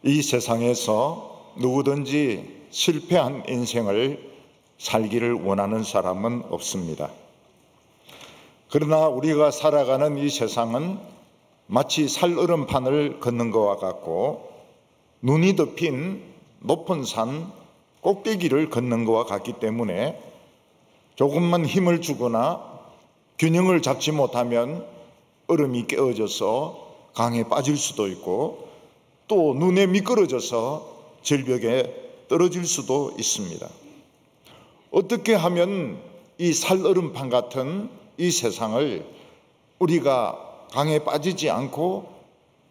이 세상에서 누구든지 실패한 인생을 살기를 원하는 사람은 없습니다. 그러나 우리가 살아가는 이 세상은 마치 살얼음판을 걷는 것과 같고 눈이 덮인 높은 산 꼭대기를 걷는 것과 같기 때문에 조금만 힘을 주거나 균형을 잡지 못하면 얼음이 깨어져서 강에 빠질 수도 있고 또 눈에 미끄러져서 절벽에 떨어질 수도 있습니다. 어떻게 하면 이 살얼음판 같은 이 세상을 우리가 강에 빠지지 않고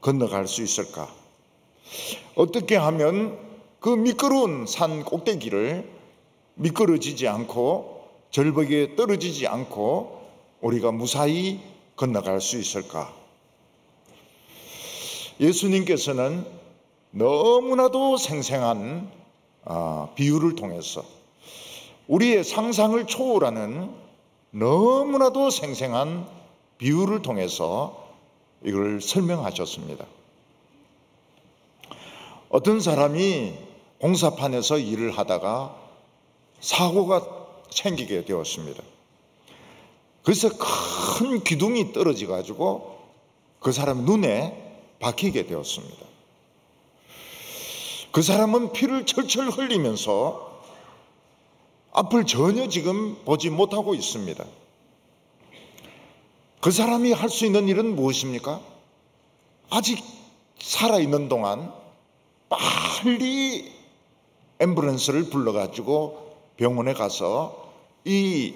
건너갈 수 있을까? 어떻게 하면 그 미끄러운 산 꼭대기를 미끄러지지 않고 절벽에 떨어지지 않고 우리가 무사히 건너갈 수 있을까? 예수님께서는 너무나도 생생한 비유를 통해서 우리의 상상을 초월하는 너무나도 생생한 비유를 통해서 이걸 설명하셨습니다. 어떤 사람이 공사판에서 일을 하다가 사고가 생기게 되었습니다. 그래서 큰 기둥이 떨어져 가지고 그 사람 눈에 박히게 되었습니다. 그 사람은 피를 철철 흘리면서 앞을 전혀 지금 보지 못하고 있습니다. 그 사람이 할 수 있는 일은 무엇입니까? 아직 살아있는 동안 빨리 앰뷸런스를 불러가지고 병원에 가서 이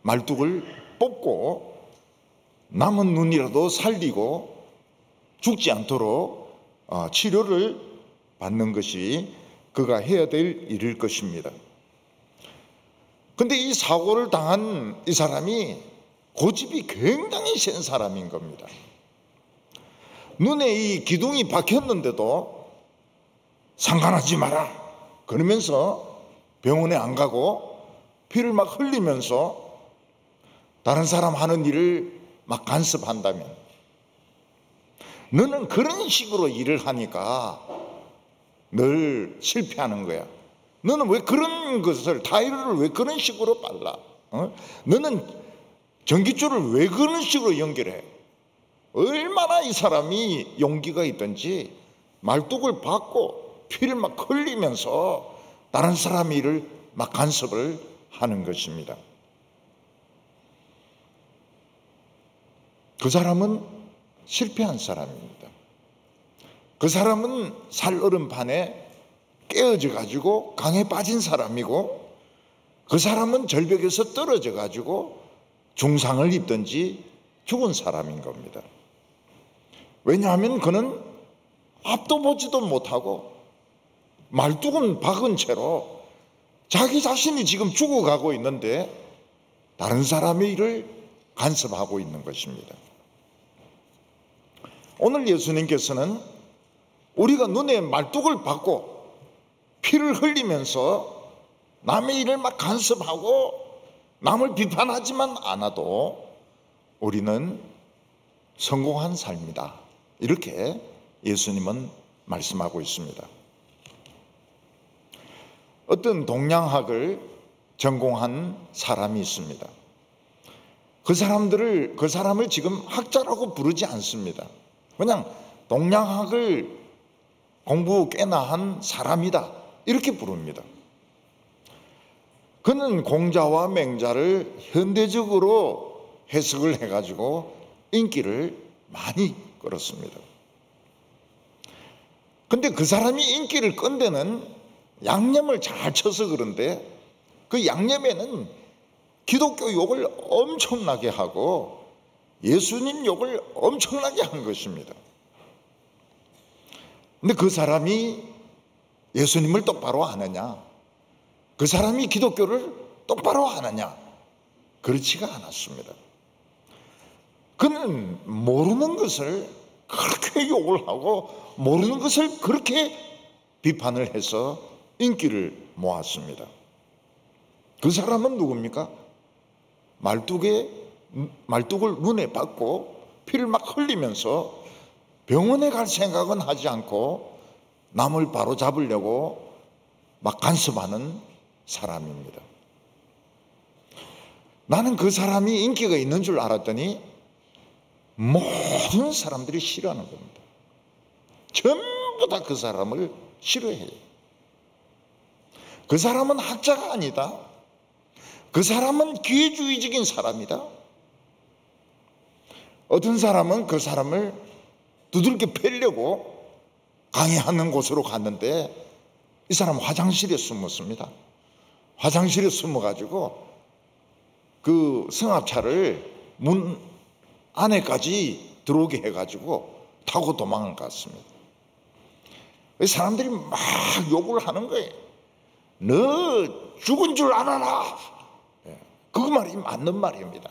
말뚝을 뽑고 남은 눈이라도 살리고 죽지 않도록 치료를 받는 것이 그가 해야 될 일일 것입니다. 그런데 이 사고를 당한 이 사람이 고집이 굉장히 센 사람인 겁니다. 눈에 이 기둥이 박혔는데도 상관하지 마라 그러면서 병원에 안 가고 피를 막 흘리면서 다른 사람 하는 일을 막 간섭한다면, 너는 그런 식으로 일을 하니까 늘 실패하는 거야. 너는 왜 그런 것을, 타이르를 왜 그런 식으로 빨라? 너는 전깃줄을 왜 그런 식으로 연결해? 얼마나 이 사람이 용기가 있든지 말뚝을 받고 피를 막 흘리면서 다른 사람 일을 막 간섭을 하는 것입니다. 그 사람은 실패한 사람입니다. 그 사람은 살얼음판에 깨어져 가지고 강에 빠진 사람이고, 그 사람은 절벽에서 떨어져 가지고 중상을 입든지 죽은 사람인 겁니다. 왜냐하면 그는 앞도 보지도 못하고 말뚝은 박은 채로 자기 자신이 지금 죽어가고 있는데 다른 사람의 일을 간섭하고 있는 것입니다. 오늘 예수님께서는 우리가 눈에 말뚝을 박고 피를 흘리면서 남의 일을 막 간섭하고 남을 비판하지만 않아도 우리는 성공한 삶이다, 이렇게 예수님은 말씀하고 있습니다. 어떤 동양학을 전공한 사람이 있습니다. 그 사람을 지금 학자라고 부르지 않습니다. 그냥 동양학을 공부 꽤나 한 사람이다, 이렇게 부릅니다. 그는 공자와 맹자를 현대적으로 해석을 해가지고 인기를 많이 끌었습니다. 근데 그 사람이 인기를 끈 데는 양념을 잘 쳐서 그런데, 그 양념에는 기독교 욕을 엄청나게 하고 예수님 욕을 엄청나게 한 것입니다. 근데 그 사람이 예수님을 똑바로 아느냐, 그 사람이 기독교를 똑바로 아느냐, 그렇지가 않았습니다. 그는 모르는 것을 그렇게 욕을 하고 모르는 것을 그렇게 비판을 해서 인기를 모았습니다. 그 사람은 누굽니까? 말뚝을 눈에 박고 피를 막 흘리면서 병원에 갈 생각은 하지 않고 남을 바로 잡으려고 막 간섭하는 사람입니다. 나는 그 사람이 인기가 있는 줄 알았더니 모든 사람들이 싫어하는 겁니다. 전부 다 그 사람을 싫어해요. 그 사람은 학자가 아니다. 그 사람은 기회주의적인 사람이다. 어떤 사람은 그 사람을 두들겨 패려고 강의하는 곳으로 갔는데 이 사람은 화장실에 숨었습니다. 화장실에 숨어가지고 그 승합차를 문 안에까지 들어오게 해가지고 타고 도망을 갔습니다. 사람들이 막 욕을 하는 거예요. 너 죽은 줄 알아라. 그 말이 맞는 말입니다.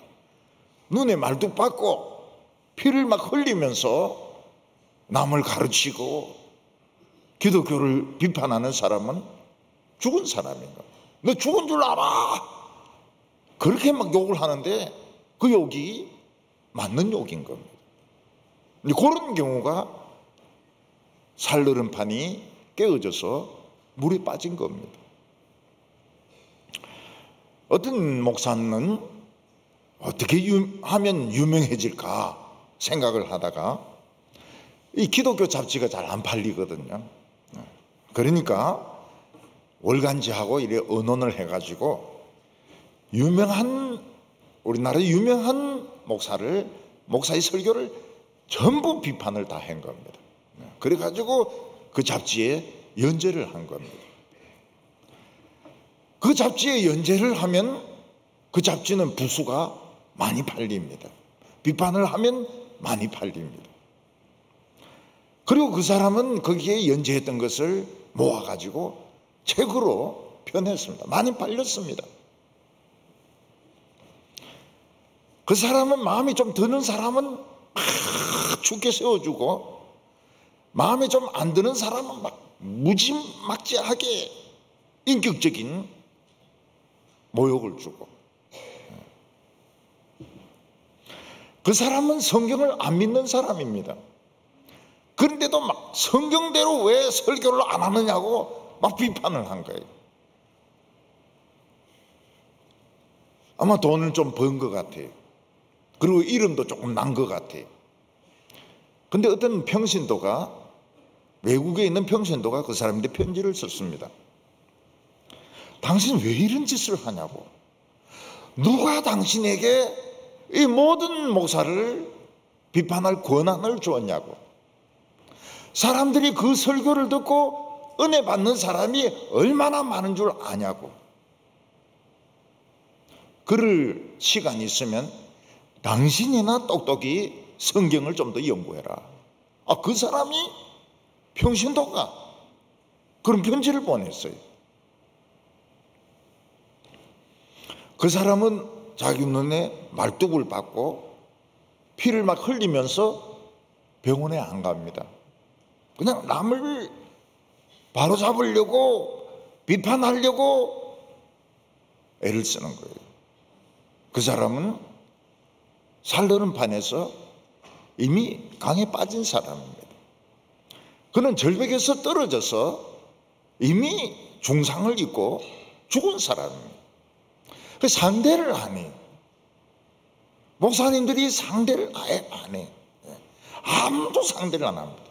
눈에 말뚝 박고 피를 막 흘리면서 남을 가르치고 기독교를 비판하는 사람은 죽은 사람인가? 너 죽은 줄 알아. 그렇게 막 욕을 하는데 그 욕이 맞는 욕인 겁니다. 그런 경우가 살르는 판이 깨어져서 물에 빠진 겁니다. 어떤 목사는 어떻게 하면 유명해질까 생각을 하다가 이 기독교 잡지가 잘 안 팔리거든요. 그러니까 월간지하고 이래 의논을 해가지고 우리나라의 유명한 목사의 설교를 전부 비판을 다 한 겁니다. 그래가지고 그 잡지에 연재를 한 겁니다. 그 잡지에 연재를 하면 그 잡지는 부수가 많이 팔립니다. 비판을 하면 많이 팔립니다. 그리고 그 사람은 거기에 연재했던 것을 모아가지고 책으로 펴냈습니다. 많이 팔렸습니다. 그 사람은 마음이 좀 드는 사람은 죽게 세워주고 마음에 좀 안 드는 사람은 막 무지막지하게 인격적인 모욕을 주고 그 사람은 성경을 안 믿는 사람입니다. 그런데도 막 성경대로 왜 설교를 안 하느냐고 막 비판을 한 거예요. 아마 돈을 좀 번 것 같아요. 그리고 이름도 조금 난 것 같아요. 근데 어떤 평신도가 외국에 있는 평신도가 그 사람한테 편지를 썼습니다. 당신 왜 이런 짓을 하냐고. 누가 당신에게 이 모든 목사를 비판할 권한을 주었냐고. 사람들이 그 설교를 듣고 은혜 받는 사람이 얼마나 많은 줄 아냐고. 그럴 시간이 있으면 당신이나 똑똑히 성경을 좀 더 연구해라. 그 사람이 평신도가 그런 편지를 보냈어요. 그 사람은 자기 눈에 말뚝을 받고 피를 막 흘리면서 병원에 안 갑니다. 그냥 남을 바로잡으려고 비판하려고 애를 쓰는 거예요. 그 사람은 살르는 판에서 이미 강에 빠진 사람입니다. 그는 절벽에서 떨어져서 이미 중상을 입고 죽은 사람입니다. 그 상대를 안 해요. 목사님들이 상대를 아예 안 해요. 아무도 상대를 안 합니다.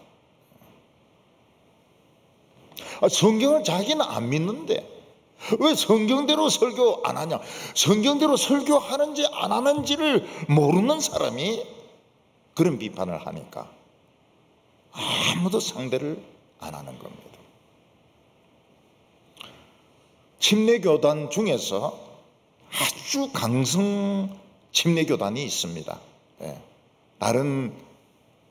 성경을 자기는 안 믿는데 왜 성경대로 설교 안 하냐? 성경대로 설교하는지 안 하는지를 모르는 사람이 그런 비판을 하니까 아무도 상대를 안 하는 겁니다. 침례교단 중에서 아주 강성 침례교단이 있습니다. 다른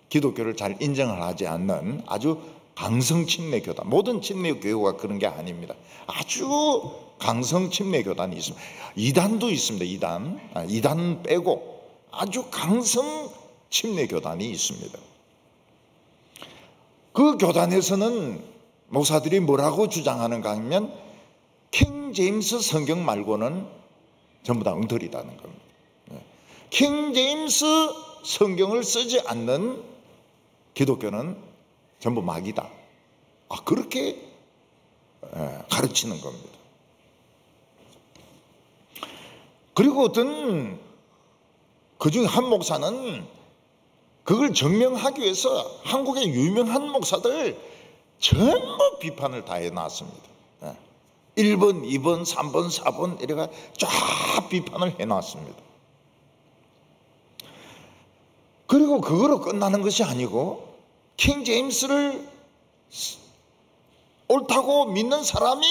기독교를 잘 인정을 하지 않는 아주 강성 침례교단, 모든 침례교회가 그런 게 아닙니다. 아주 강성 침례교단이 있습니다. 이단도 있습니다. 이단 빼고 아주 강성 침례교단이 있습니다. 그 교단에서는 목사들이 뭐라고 주장하는가 하면 킹 제임스 성경 말고는 전부 다 엉터리다는 겁니다. 킹 제임스 성경을 쓰지 않는 기독교는 전부 마귀다. 그렇게 가르치는 겁니다. 그리고 어떤 그중에 한 목사는 그걸 증명하기 위해서 한국의 유명한 목사들 전부 비판을 다 해놨습니다. 1번, 2번, 3번, 4번 이래가 쫙 비판을 해놨습니다. 그리고 그거로 끝나는 것이 아니고 킹 제임스를 옳다고 믿는 사람이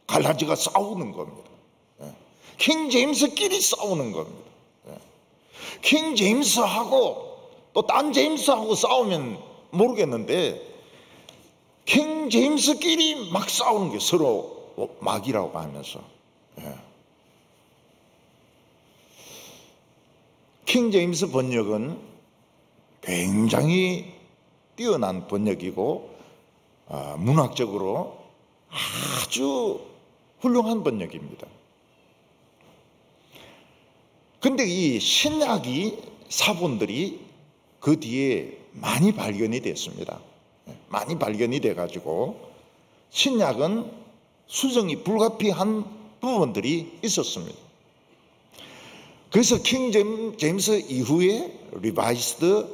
갈라지가 싸우는 겁니다. 킹 제임스끼리 싸우는 겁니다. 킹 제임스하고 또 딴 제임스하고 싸우면 모르겠는데 킹 제임스끼리 막 싸우는 게 서로 막이라고 하면서. 킹 제임스 번역은 굉장히 뛰어난 번역이고 문학적으로 아주 훌륭한 번역입니다. 근데 이 신약이 사본들이 그 뒤에 많이 발견이 됐습니다. 많이 발견이 돼가지고 신약은 수정이 불가피한 부분들이 있었습니다. 그래서 킹 제임스 이후에 리바이스드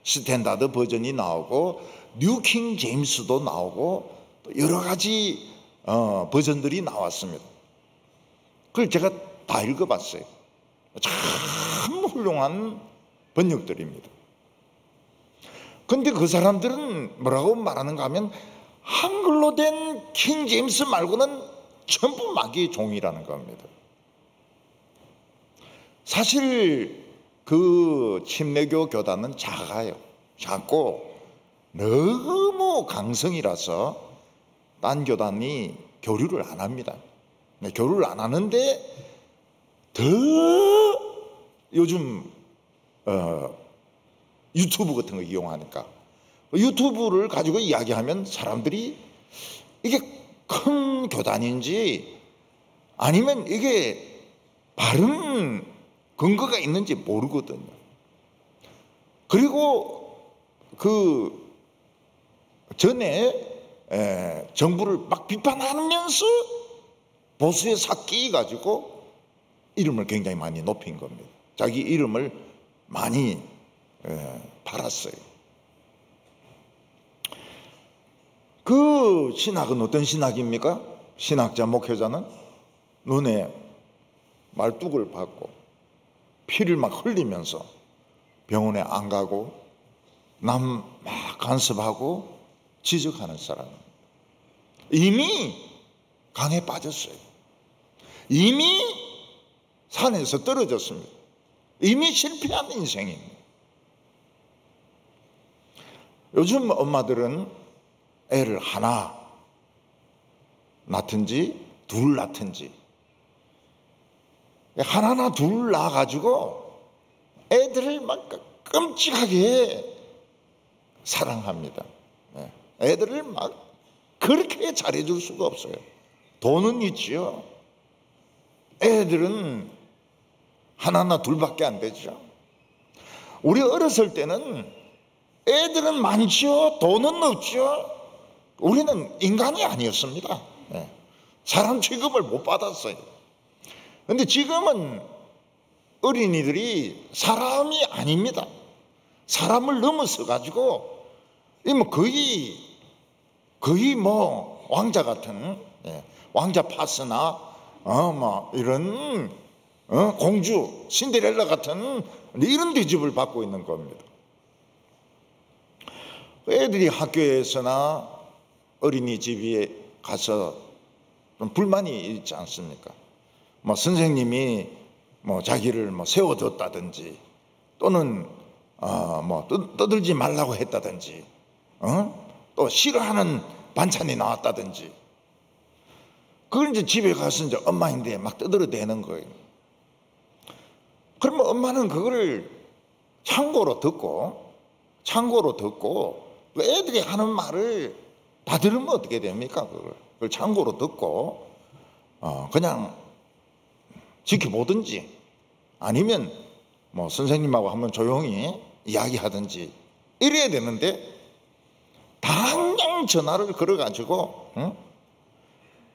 스탠다드 버전이 나오고 뉴 킹 제임스도 나오고 여러 가지 버전들이 나왔습니다. 그걸 제가 다 읽어봤어요. 참 훌륭한 번역들입니다. 근데 그 사람들은 뭐라고 말하는가 하면 한글로 된 킹 제임스 말고는 전부 마귀의 종이라는 겁니다. 사실 그 침례교 교단은 작아요. 작고 너무 강성이라서 딴 교단이 교류를 안 합니다. 교류를 안 하는데 더 요즘 유튜브 같은 거 이용하니까 유튜브를 가지고 이야기하면 사람들이 이게 큰 교단인지 아니면 이게 바른 근거가 있는지 모르거든요. 그리고 그 전에 정부를 막 비판하면서 보수에 싹 끼가지고 이름을 굉장히 많이 높인 겁니다. 자기 이름을 많이 팔았어요. 그 신학은 어떤 신학입니까? 신학자 목회자는 눈에 말뚝을 받고 피를 막 흘리면서 병원에 안 가고 남 막 간섭하고 지적하는 사람. 이미 강에 빠졌어요. 이미 산에서 떨어졌습니다. 이미 실패한 인생입니다. 요즘 엄마들은 애를 하나 낳든지 둘 낳든지 하나나 둘 낳아가지고 애들을 막 끔찍하게 사랑합니다. 애들을 막 그렇게 잘해줄 수가 없어요. 돈은 있지요. 애들은 하나나 둘밖에 안 되죠. 우리 어렸을 때는 애들은 많죠. 돈은 없죠. 우리는 인간이 아니었습니다. 사람 취급을 못 받았어요. 그런데 지금은 어린이들이 사람이 아닙니다. 사람을 넘어서 가지고 거의 뭐 왕자 같은 왕자 파스나 뭐 이런 공주 신데렐라 같은 이런 뒤집을 받고 있는 겁니다. 애들이 학교에서나 어린이집에 가서 좀 불만이 있지 않습니까? 뭐 선생님이 뭐 자기를 뭐 세워뒀다든지 또는 뭐 떠들지 말라고 했다든지 또 싫어하는 반찬이 나왔다든지 그걸 이제 집에 가서 이제 엄마인데 막 떠들어대는 거예요. 그러면 엄마는 그거를 참고로 듣고 애들이 하는 말을 다 들으면 어떻게 됩니까? 그걸 참고로 듣고 그냥 지켜보든지 아니면 뭐 선생님하고 한번 조용히 이야기하든지 이래야 되는데 당장 전화를 걸어가지고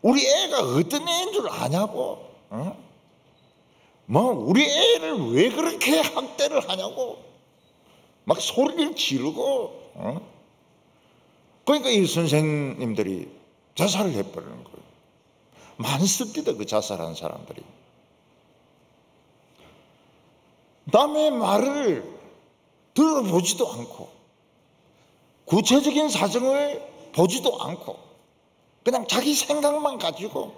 우리 애가 어떤 애인 줄 아냐고, 뭐 우리 애를 왜 그렇게 학대를 하냐고 막 소리를 지르고, 그러니까 이 선생님들이 자살을 해버리는 거예요. 많습니다, 그 자살한 사람들이. 남의 말을 들어보지도 않고 구체적인 사정을 보지도 않고 그냥 자기 생각만 가지고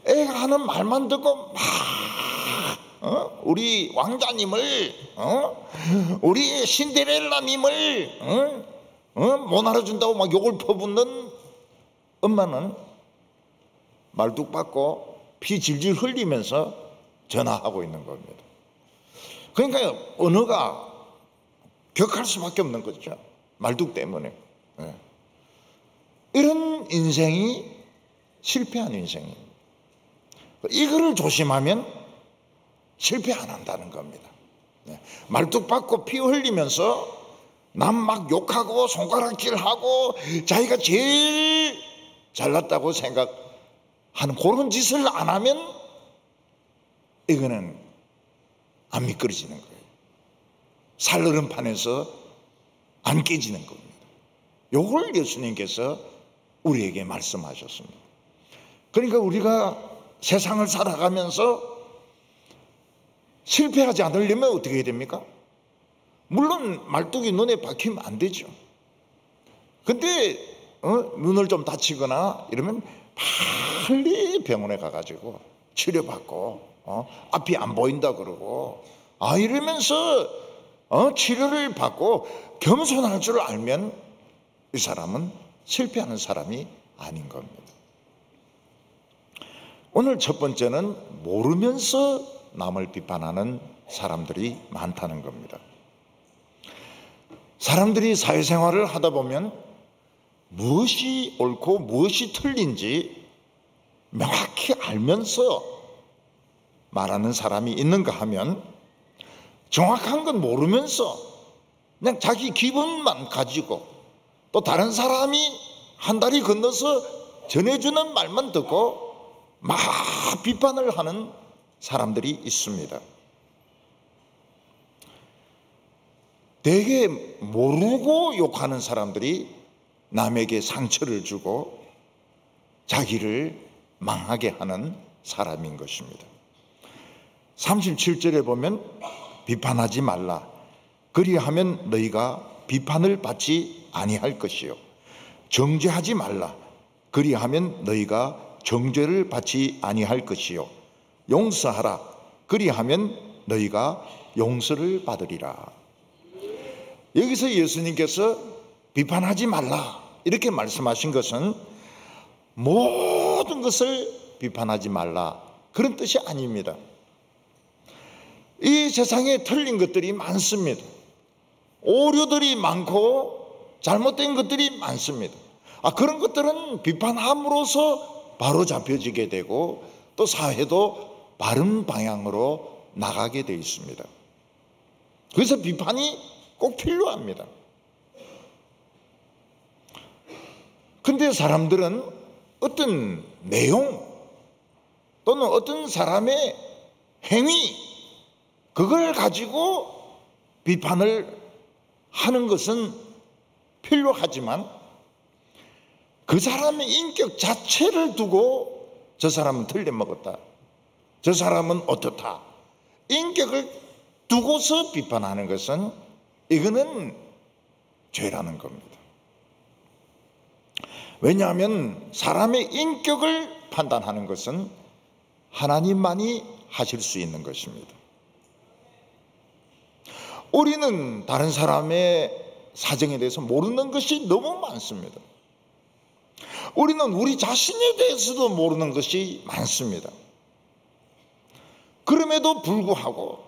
애가 하는 말만 듣고 막 우리 왕자님을 우리 신데렐라님을 못 알아준다고 막 욕을 퍼붓는 엄마는 말뚝 받고 피 질질 흘리면서 전화하고 있는 겁니다. 그러니까 언어가 격할 수밖에 없는 거죠. 말뚝 때문에. 이런 인생이 실패한 인생입니다. 이거를 조심하면 실패 안 한다는 겁니다. 말뚝 받고 피 흘리면서 남 막 욕하고 손가락질하고 자기가 제일 잘났다고 생각하는 그런 짓을 안 하면 이거는 안 미끄러지는 거예요. 살얼음판에서 안 깨지는 겁니다. 요걸 예수님께서 우리에게 말씀하셨습니다. 그러니까 우리가 세상을 살아가면서 실패하지 않으려면 어떻게 해야 됩니까? 물론 말뚝이 눈에 박히면 안 되죠. 근데 눈을 좀 다치거나 이러면 빨리 병원에 가가지고 치료받고 앞이 안 보인다 그러고 이러면서 치료를 받고 겸손할 줄 알면 이 사람은 실패하는 사람이 아닌 겁니다. 오늘 첫 번째는 모르면서 남을 비판하는 사람들이 많다는 겁니다. 사람들이 사회생활을 하다 보면 무엇이 옳고 무엇이 틀린지 명확히 알면서 말하는 사람이 있는가 하면 정확한 건 모르면서 그냥 자기 기분만 가지고 또 다른 사람이 한 다리 건너서 전해주는 말만 듣고 막 비판을 하는 사람들이 있습니다. 되게 모르고 욕하는 사람들이 남에게 상처를 주고 자기를 망하게 하는 사람인 것입니다. 37절에 보면 비판하지 말라. 그리하면 너희가 비판을 받지 아니할 것이요. 정죄하지 말라. 그리하면 너희가 정죄를 받지 아니할 것이요. 용서하라. 그리하면 너희가 용서를 받으리라. 여기서 예수님께서 비판하지 말라 이렇게 말씀하신 것은 모든 것을 비판하지 말라 그런 뜻이 아닙니다. 이 세상에 틀린 것들이 많습니다. 오류들이 많고 잘못된 것들이 많습니다. 그런 것들은 비판함으로써 바로 잡혀지게 되고 또 사회도 바른 방향으로 나가게 되어 있습니다. 그래서 비판이 꼭 필요합니다. 근데 사람들은 어떤 내용 또는 어떤 사람의 행위 그걸 가지고 비판을 하는 것은 필요하지만 그 사람의 인격 자체를 두고 저 사람은 틀려먹었다, 저 사람은 어떻다, 인격을 두고서 비판하는 것은 이거는 죄라는 겁니다. 왜냐하면 사람의 인격을 판단하는 것은 하나님만이 하실 수 있는 것입니다. 우리는 다른 사람의 사정에 대해서 모르는 것이 너무 많습니다. 우리는 우리 자신에 대해서도 모르는 것이 많습니다. 그럼에도 불구하고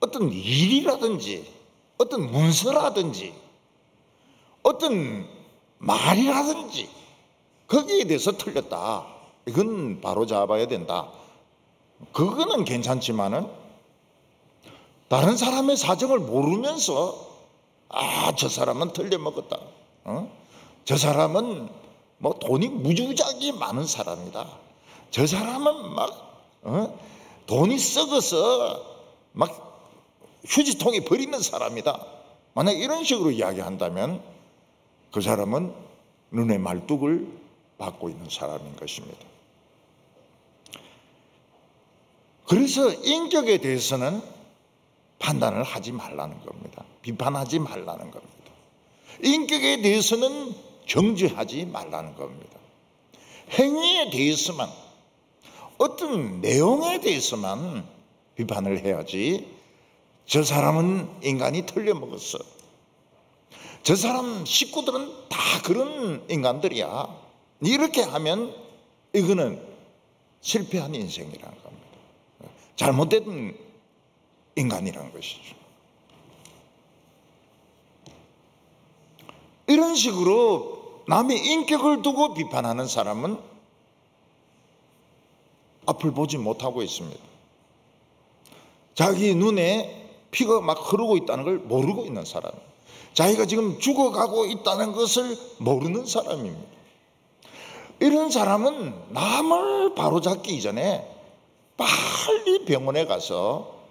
어떤 일이라든지 어떤 문서라든지 어떤 말이라든지 거기에 대해서 틀렸다, 이건 바로 잡아야 된다, 그거는 괜찮지만은 다른 사람의 사정을 모르면서 저 사람은 틀려먹었다, 저 사람은 뭐 돈이 무지무지하게 많은 사람이다. 저 사람은 막 돈이 썩어서 막 휴지통에 버리는 사람이다. 만약 이런 식으로 이야기한다면 그 사람은 눈의 말뚝을 받고 있는 사람인 것입니다. 그래서 인격에 대해서는 판단을 하지 말라는 겁니다. 비판하지 말라는 겁니다. 인격에 대해서는 정죄하지 말라는 겁니다. 행위에 대해서만, 어떤 내용에 대해서만 비판을 해야지, 저 사람은 인간이 틀려먹었어, 저 사람 식구들은 다 그런 인간들이야, 이렇게 하면 이거는 실패한 인생이라는 겁니다. 잘못된 인간이라는 것이죠. 이런 식으로 남의 인격을 두고 비판하는 사람은 앞을 보지 못하고 있습니다. 자기 눈에 피가 막 흐르고 있다는 걸 모르고 있는 사람, 자기가 지금 죽어가고 있다는 것을 모르는 사람입니다. 이런 사람은 남을 바로잡기 이전에 빨리 병원에 가서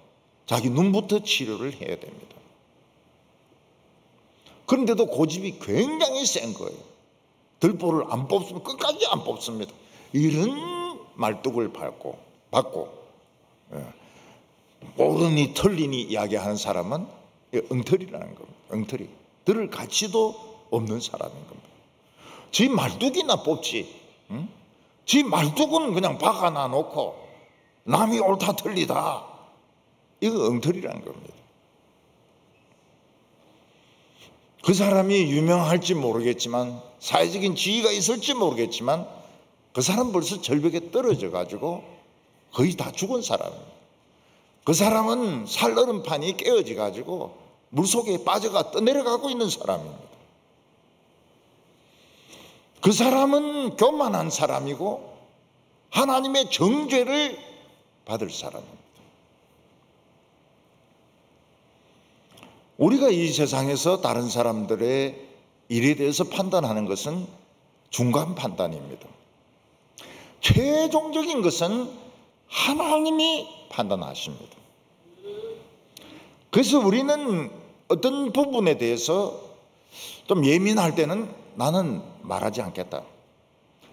자기 눈부터 치료를 해야 됩니다. 그런데도 고집이 굉장히 센 거예요. 들보를 안 뽑으면 끝까지 안 뽑습니다. 이런 말뚝을 받고 옳으니 틀리니 이야기하는 사람은 엉터리라는 겁니다. 엉터리. 들을 가치도 없는 사람인 겁니다. 지 말뚝이나 뽑지, 지 말뚝은 그냥 박아놔 놓고 남이 옳다 틀리다, 이거 엉터리라는 겁니다. 그 사람이 유명할지 모르겠지만, 사회적인 지위가 있을지 모르겠지만, 그 사람 벌써 절벽에 떨어져 가지고 거의 다 죽은 사람입니다. 그 사람은 살얼음판이 깨어져 가지고 물속에 빠져가 떠내려가고 있는 사람입니다. 그 사람은 교만한 사람이고 하나님의 정죄를 받을 사람입니다. 우리가 이 세상에서 다른 사람들의 일에 대해서 판단하는 것은 중간 판단입니다. 최종적인 것은 하나님이 판단하십니다. 그래서 우리는 어떤 부분에 대해서 좀 예민할 때는 나는 말하지 않겠다,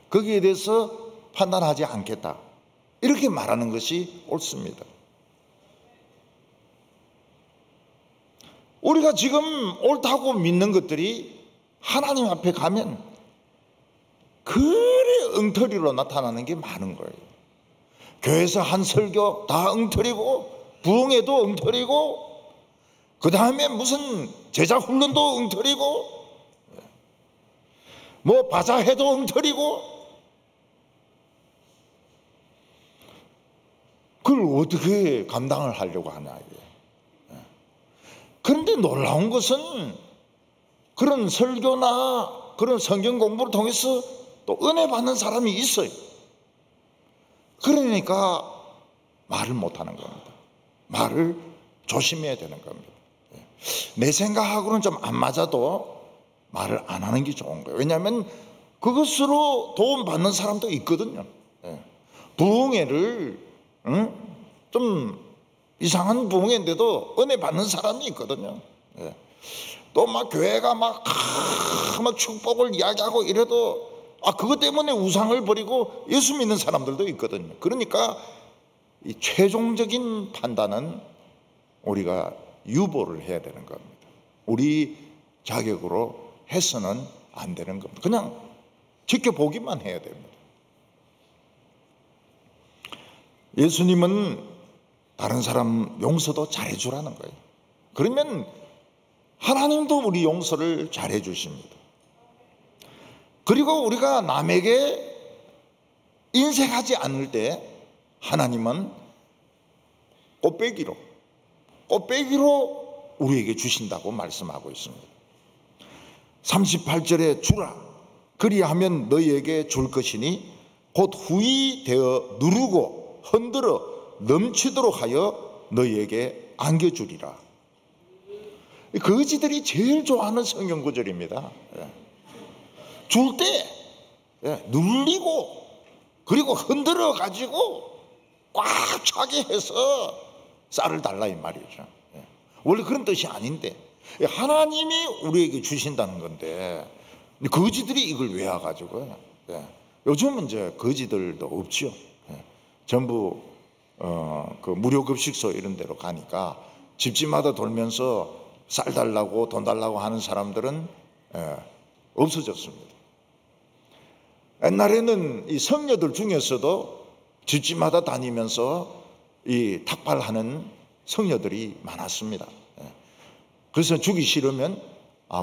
거기에 대해서 판단하지 않겠다, 이렇게 말하는 것이 옳습니다. 우리가 지금 옳다고 믿는 것들이 하나님 앞에 가면 그리 엉터리로 나타나는 게 많은 거예요. 교회에서 한 설교 다 엉터리고, 부흥회도 엉터리고, 그 다음에 무슨 제자 훈련도 엉터리고, 뭐 바자회도 엉터리고, 그걸 어떻게 감당을 하려고 하냐 이게. 그런데 놀라운 것은 그런 설교나 그런 성경 공부를 통해서 또 은혜 받는 사람이 있어요. 그러니까 말을 못하는 겁니다. 말을 조심해야 되는 겁니다. 내 생각하고는 좀 안 맞아도 말을 안 하는 게 좋은 거예요. 왜냐하면 그것으로 도움받는 사람도 있거든요. 부흥회를 좀 이상한 부흥회인데도 은혜 받는 사람이 있거든요. 또 막 교회가 막 축복을 이야기하고 이래도 그것 때문에 우상을 버리고 예수 믿는 사람들도 있거든요. 그러니까 이 최종적인 판단은 우리가 유보를 해야 되는 겁니다. 우리 자격으로 해서는 안 되는 겁니다. 그냥 지켜보기만 해야 됩니다. 예수님은 다른 사람 용서도 잘해주라는 거예요. 그러면 하나님도 우리 용서를 잘해 주십니다. 그리고 우리가 남에게 인색하지 않을 때 하나님은 꽃배기로 우리에게 주신다고 말씀하고 있습니다. 38절에 주라, 그리하면 너희에게 줄 것이니 곧 후히 되어 누르고 흔들어 넘치도록 하여 너희에게 안겨주리라. 거지들이 제일 좋아하는 성경 구절입니다. 줄 때 눌리고 그리고 흔들어 가지고 꽉 차게 해서 쌀을 달라 이 말이죠. 원래 그런 뜻이 아닌데 하나님이 우리에게 주신다는 건데 거지들이 이걸 외워가지고 요즘은 이제 거지들도 없죠. 전부 그 무료급식소 이런 데로 가니까 집집마다 돌면서 쌀 달라고 돈 달라고 하는 사람들은 없어졌습니다. 옛날에는 이 성녀들 중에서도 집집마다 다니면서 이 탁발하는 성녀들이 많았습니다. 그래서 주기 싫으면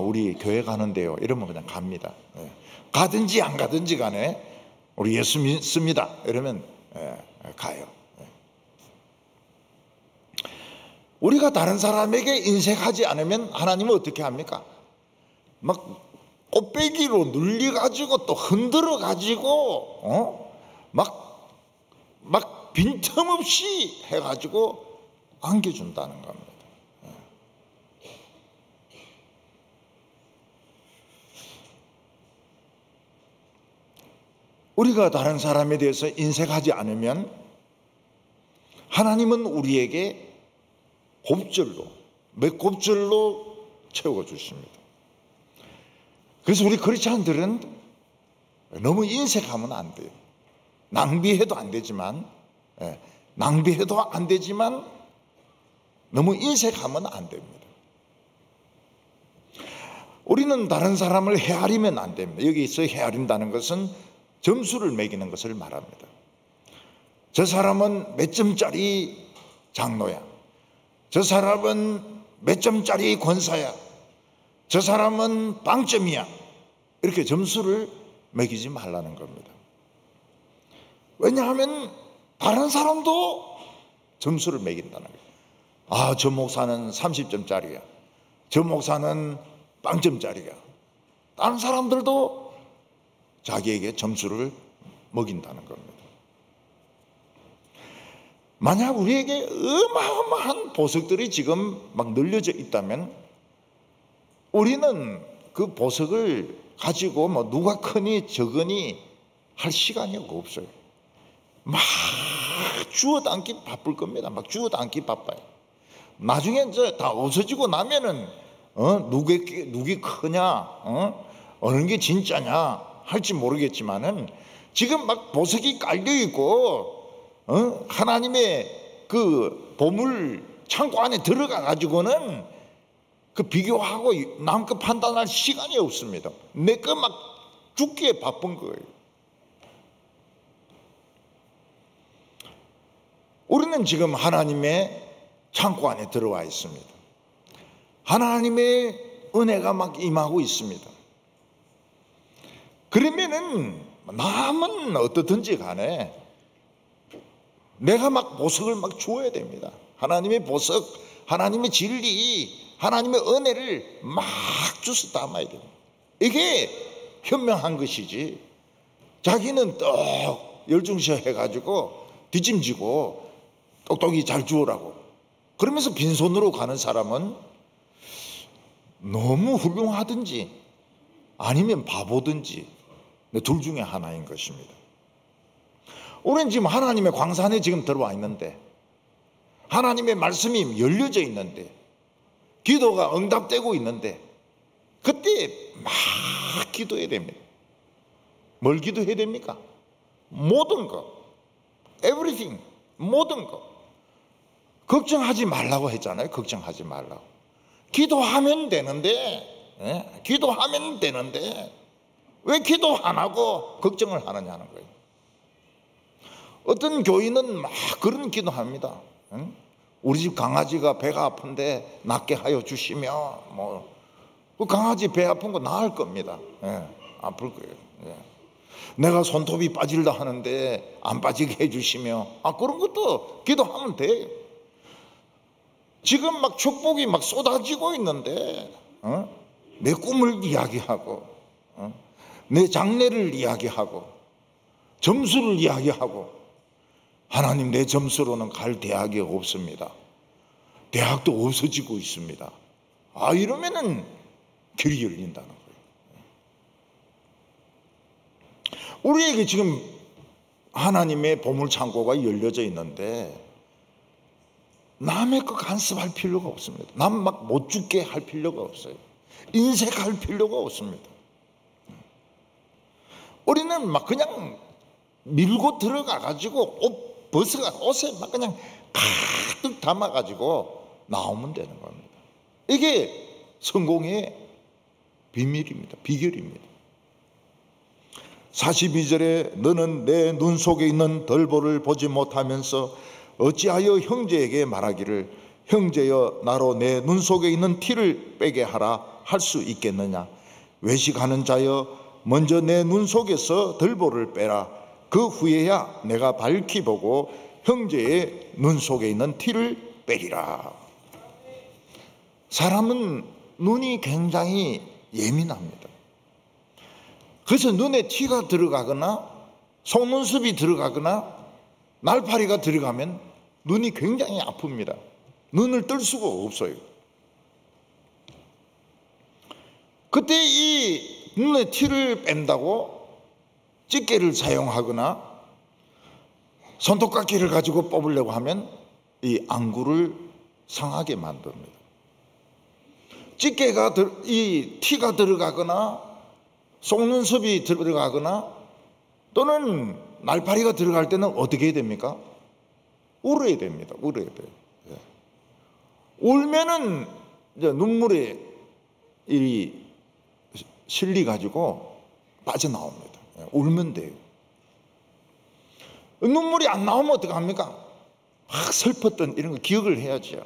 우리 교회 가는데요 이러면 그냥 갑니다. 가든지 안 가든지 간에 우리 예수 믿습니다 이러면 가요. 우리가 다른 사람에게 인색하지 않으면 하나님은 어떻게 합니까? 막 꽃배기로 눌려가지고 또 흔들어가지고 막 빈틈없이 해가지고 안겨준다는 겁니다. 우리가 다른 사람에 대해서 인색하지 않으면 하나님은 우리에게 몇 곱절로 채워주십니다. 그래서 우리 크리스찬들은 너무 인색하면 안 돼요. 낭비해도 안 되지만 너무 인색하면 안 됩니다. 우리는 다른 사람을 헤아리면 안 됩니다. 여기서 헤아린다는 것은 점수를 매기는 것을 말합니다. 저 사람은 몇 점짜리 장로야. 저 사람은 몇 점짜리 권사야. 저 사람은 빵점이야. 이렇게 점수를 매기지 말라는 겁니다. 왜냐하면 다른 사람도 점수를 매긴다는 거예요. 저 목사는 30점짜리야. 저 목사는 빵점짜리야. 다른 사람들도 자기에게 점수를 먹인다는 겁니다. 만약 우리에게 어마어마한 보석들이 지금 막 늘려져 있다면 우리는 그 보석을 가지고 뭐 누가 크니 적으니 할 시간이 없어요. 막 주워 담기 바쁠 겁니다. 막 주워 담기 바빠요. 나중에 이제 다 없어지고 나면은 누구 크냐, 어느 게 진짜냐 할지 모르겠지만은 지금 막 보석이 깔려 있고 하나님의 그 보물 창고 안에 들어가 가지고는 그 비교하고 남껏 판단할 시간이 없습니다. 내 거 막 죽기에 바쁜 거예요. 우리는 지금 하나님의 창고 안에 들어와 있습니다. 하나님의 은혜가 막 임하고 있습니다. 그러면은 남은 어떻든지 간에 내가 막 보석을 막 주어야 됩니다. 하나님의 보석, 하나님의 진리, 하나님의 은혜를 막 주워 담아야 됩니다. 이게 현명한 것이지. 자기는 떡 열중시어 해가지고 뒷짐지고 똑똑히 잘 주어라고 그러면서 빈손으로 가는 사람은 너무 훌륭하든지 아니면 바보든지 둘 중에 하나인 것입니다. 우리는 지금 하나님의 광산에 지금 들어와 있는데 하나님의 말씀이 열려져 있는데 기도가 응답되고 있는데 그때 막 기도해야 됩니다. 뭘 기도해야 됩니까? 모든 것, everything, 모든 것. 걱정하지 말라고 했잖아요. 걱정하지 말라고. 기도하면 되는데 기도하면 되는데 왜 기도 안 하고 걱정을 하느냐는 거예요. 어떤 교인은 막 그런 기도합니다. 우리 집 강아지가 배가 아픈데 낫게 하여 주시며 그 강아지 배 아픈 거 나을 겁니다. 아플 거예요. 내가 손톱이 빠질다 하는데 안 빠지게 해주시며 그런 것도 기도하면 돼요. 지금 막 축복이 막 쏟아지고 있는데 내 꿈을 이야기하고 내 장래를 이야기하고 점수를 이야기하고 하나님 내 점수로는 갈 대학이 없습니다. 대학도 없어지고 있습니다. 이러면은 길이 열린다는 거예요. 우리에게 지금 하나님의 보물창고가 열려져 있는데 남의 것 간섭할 필요가 없습니다. 남 막 못 죽게 할 필요가 없어요. 인색할 필요가 없습니다. 우리는 막 그냥 밀고 들어가 가지고 옷 벗어가 옷에 막 그냥 가득 담아 가지고 나오면 되는 겁니다. 이게 성공의 비밀입니다. 비결입니다. 42절에 너는 내 눈 속에 있는 덜보를 보지 못하면서 어찌하여 형제에게 말하기를 형제여 나로 내 눈 속에 있는 티를 빼게 하라 할 수 있겠느냐. 외식하는 자여 먼저 내 눈 속에서 덜보를 빼라. 그 후에야 내가 밝히 보고 형제의 눈 속에 있는 티를 빼리라. 사람은 눈이 굉장히 예민합니다. 그래서 눈에 티가 들어가거나 속눈썹이 들어가거나 날파리가 들어가면 눈이 굉장히 아픕니다. 눈을 뜰 수가 없어요. 그때 이 눈에 티를 뺀다고 집게를 사용하거나 손톱깎이를 가지고 뽑으려고 하면 이 안구를 상하게 만듭니다. 집게가 이 티가 들어가거나 속눈썹이 들어가거나 또는 날파리가 들어갈 때는 어떻게 해야 됩니까? 울어야 됩니다. 울어야 돼요. 예. 울면은 이제 눈물이 실리 가지고 빠져나옵니다. 예. 울면 돼요. 눈물이 안 나오면 어떡합니까? 막 슬펐던 이런 거 기억을 해야죠.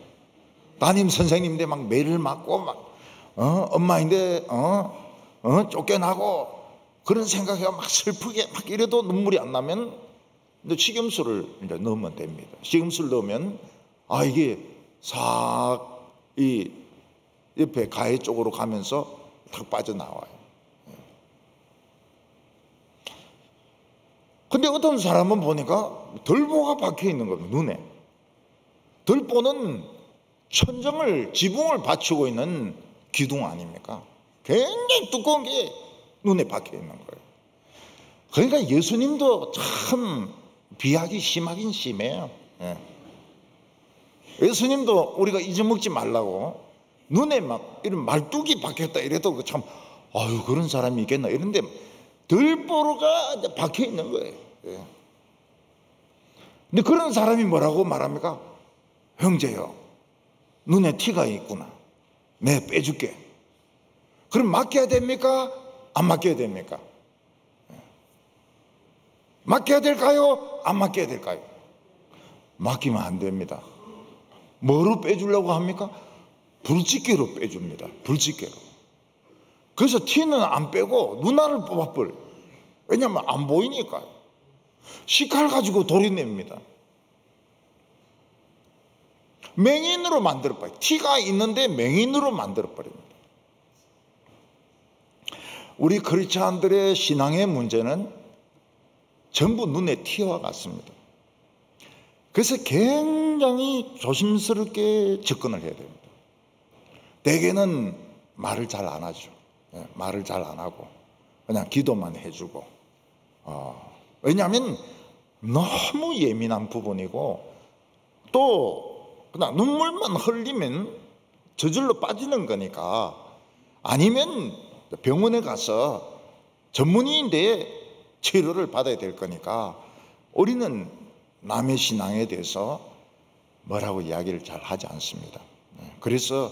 담임 선생님인데 막 매를 맞고 막 엄마인데 쫓겨나고 그런 생각이 막 슬프게 막 이래도 눈물이 안 나면 이제 식염수를 이제 넣으면 됩니다. 식염수를 넣으면 이게 싹 이 옆에 가해 쪽으로 가면서 탁 빠져나와요. 근데 어떤 사람은 보니까 덜보가 박혀 있는 겁니다. 눈에. 덜보는 천정을 지붕을 받치고 있는 기둥 아닙니까? 굉장히 두꺼운 게 눈에 박혀 있는 거예요. 그러니까 예수님도 참 비약이 심하긴 심해요. 예. 예수님도 우리가 잊어먹지 말라고 눈에 막 이런 말뚝이 박혔다 이래도 참 그런 사람이 있겠나 이런데 덜보가 박혀 있는 거예요. 예. 근데 그런 사람이 뭐라고 말합니까? 형제요, 눈에 티가 있구나. 내 빼줄게. 그럼 맡겨야 됩니까? 안 맡겨야 됩니까? 맡겨야 될까요? 안 맡겨야 될까요? 맡기면 안 됩니다. 뭐로 빼주려고 합니까? 불집게로 빼줍니다. 불집게로. 그래서 티는 안 빼고 눈알을 뽑아버려요. 왜냐하면 안 보이니까요. 식칼 가지고 도려냅니다. 맹인으로 만들어버려요. 티가 있는데 맹인으로 만들어버립니다. 우리 크리스찬들의 신앙의 문제는 전부 눈에 티와 같습니다. 그래서 굉장히 조심스럽게 접근을 해야 됩니다. 대개는 말을 잘 안 하죠. 말을 잘 안 하고 그냥 기도만 해주고 왜냐하면 너무 예민한 부분이고 또 그냥 눈물만 흘리면 저절로 빠지는 거니까 아니면 병원에 가서 전문의인데 치료를 받아야 될 거니까 우리는 남의 신앙에 대해서 뭐라고 이야기를 잘 하지 않습니다. 그래서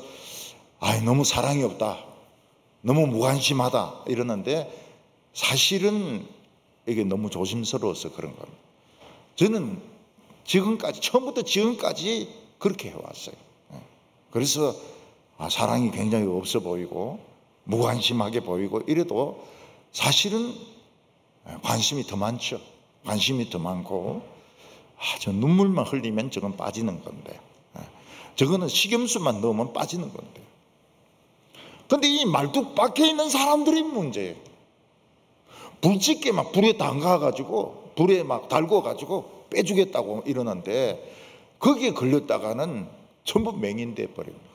너무 사랑이 없다, 너무 무관심하다 이러는데 사실은 이게 너무 조심스러워서 그런 겁니다. 저는 지금까지 처음부터 지금까지 그렇게 해왔어요. 그래서 사랑이 굉장히 없어 보이고 무관심하게 보이고 이래도 사실은 관심이 더 많죠. 관심이 더 많고 저 눈물만 흘리면 저건 빠지는 건데 저거는 식염수만 넣으면 빠지는 건데 근데 이 말뚝 박혀 있는 사람들이 문제예요. 불집게 막 불에 담가가지고 불에 막 달궈가지고 빼주겠다고 이러는데 거기에 걸렸다가는 전부 맹인 돼버립니다.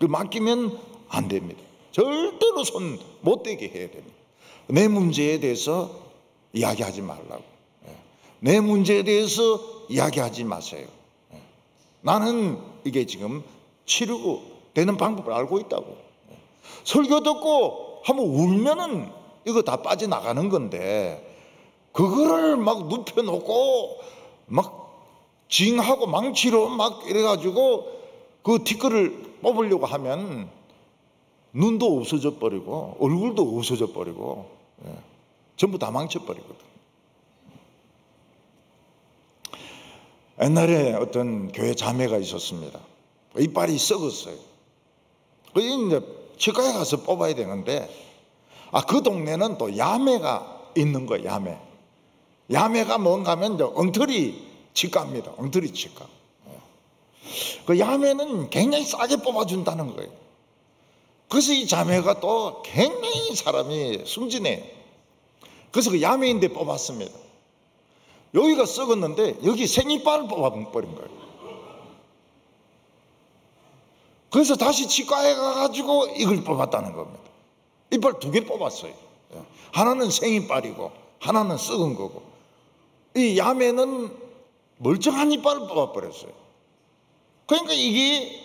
맡기면 안 됩니다. 절대로 손 못 대게 해야 됩니다. 내 문제에 대해서 이야기하지 말라고. 내 문제에 대해서 이야기하지 마세요. 나는 이게 지금 치료되는 방법을 알고 있다고. 설교 듣고 한번 울면은 이거 다 빠져나가는 건데, 그거를 막 눕혀놓고 막 징하고 망치로 막 이래가지고 그 티끌을 뽑으려고 하면 눈도 없어져 버리고 얼굴도 없어져 버리고 전부 다 망쳐버리거든. 옛날에 어떤 교회 자매가 있었습니다. 이빨이 썩었어요. 이제 치과에 가서 뽑아야 되는데, 그 동네는 또 야매가 있는 거예요. 야매가 뭔가 하면 이제 엉터리 치과입니다. 엉터리 치과. 그 야매는 굉장히 싸게 뽑아준다는 거예요. 그래서 이 자매가 또 굉장히 사람이 순진해요. 그래서 그 야매인데 뽑았습니다. 여기가 썩었는데 여기 생이빨을 뽑아버린 거예요. 그래서 다시 치과에 가가지고 이걸 뽑았다는 겁니다. 이빨 2개 뽑았어요. 하나는 생이빨이고 하나는 썩은 거고, 이 야매는 멀쩡한 이빨을 뽑아버렸어요. 그러니까 이게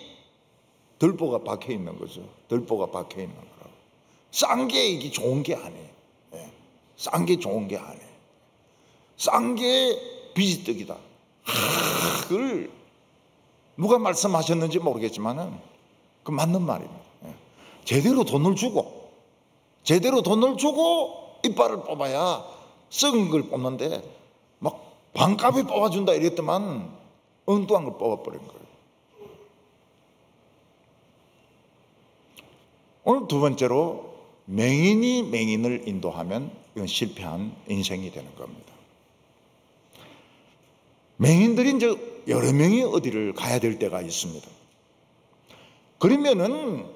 덜보가 박혀 있는 거죠. 덜보가 박혀 있는 거라고. 싼 게 이게 좋은 게 아니에요. 싼 게 좋은 게 아니에요. 싼 게 비지떡이다. 그걸 누가 말씀하셨는지 모르겠지만은 그 맞는 말입니다. 제대로 돈을 주고 이빨을 뽑아야 썩은 걸 뽑는데, 막 반값에 뽑아준다 이랬더만 엉뚱한 걸 뽑아버린 거예요. 오늘 2번째로, 맹인이 맹인을 인도하면 이건 실패한 인생이 되는 겁니다. 맹인들이 이제 여러 명이 어디를 가야 될 때가 있습니다. 그러면은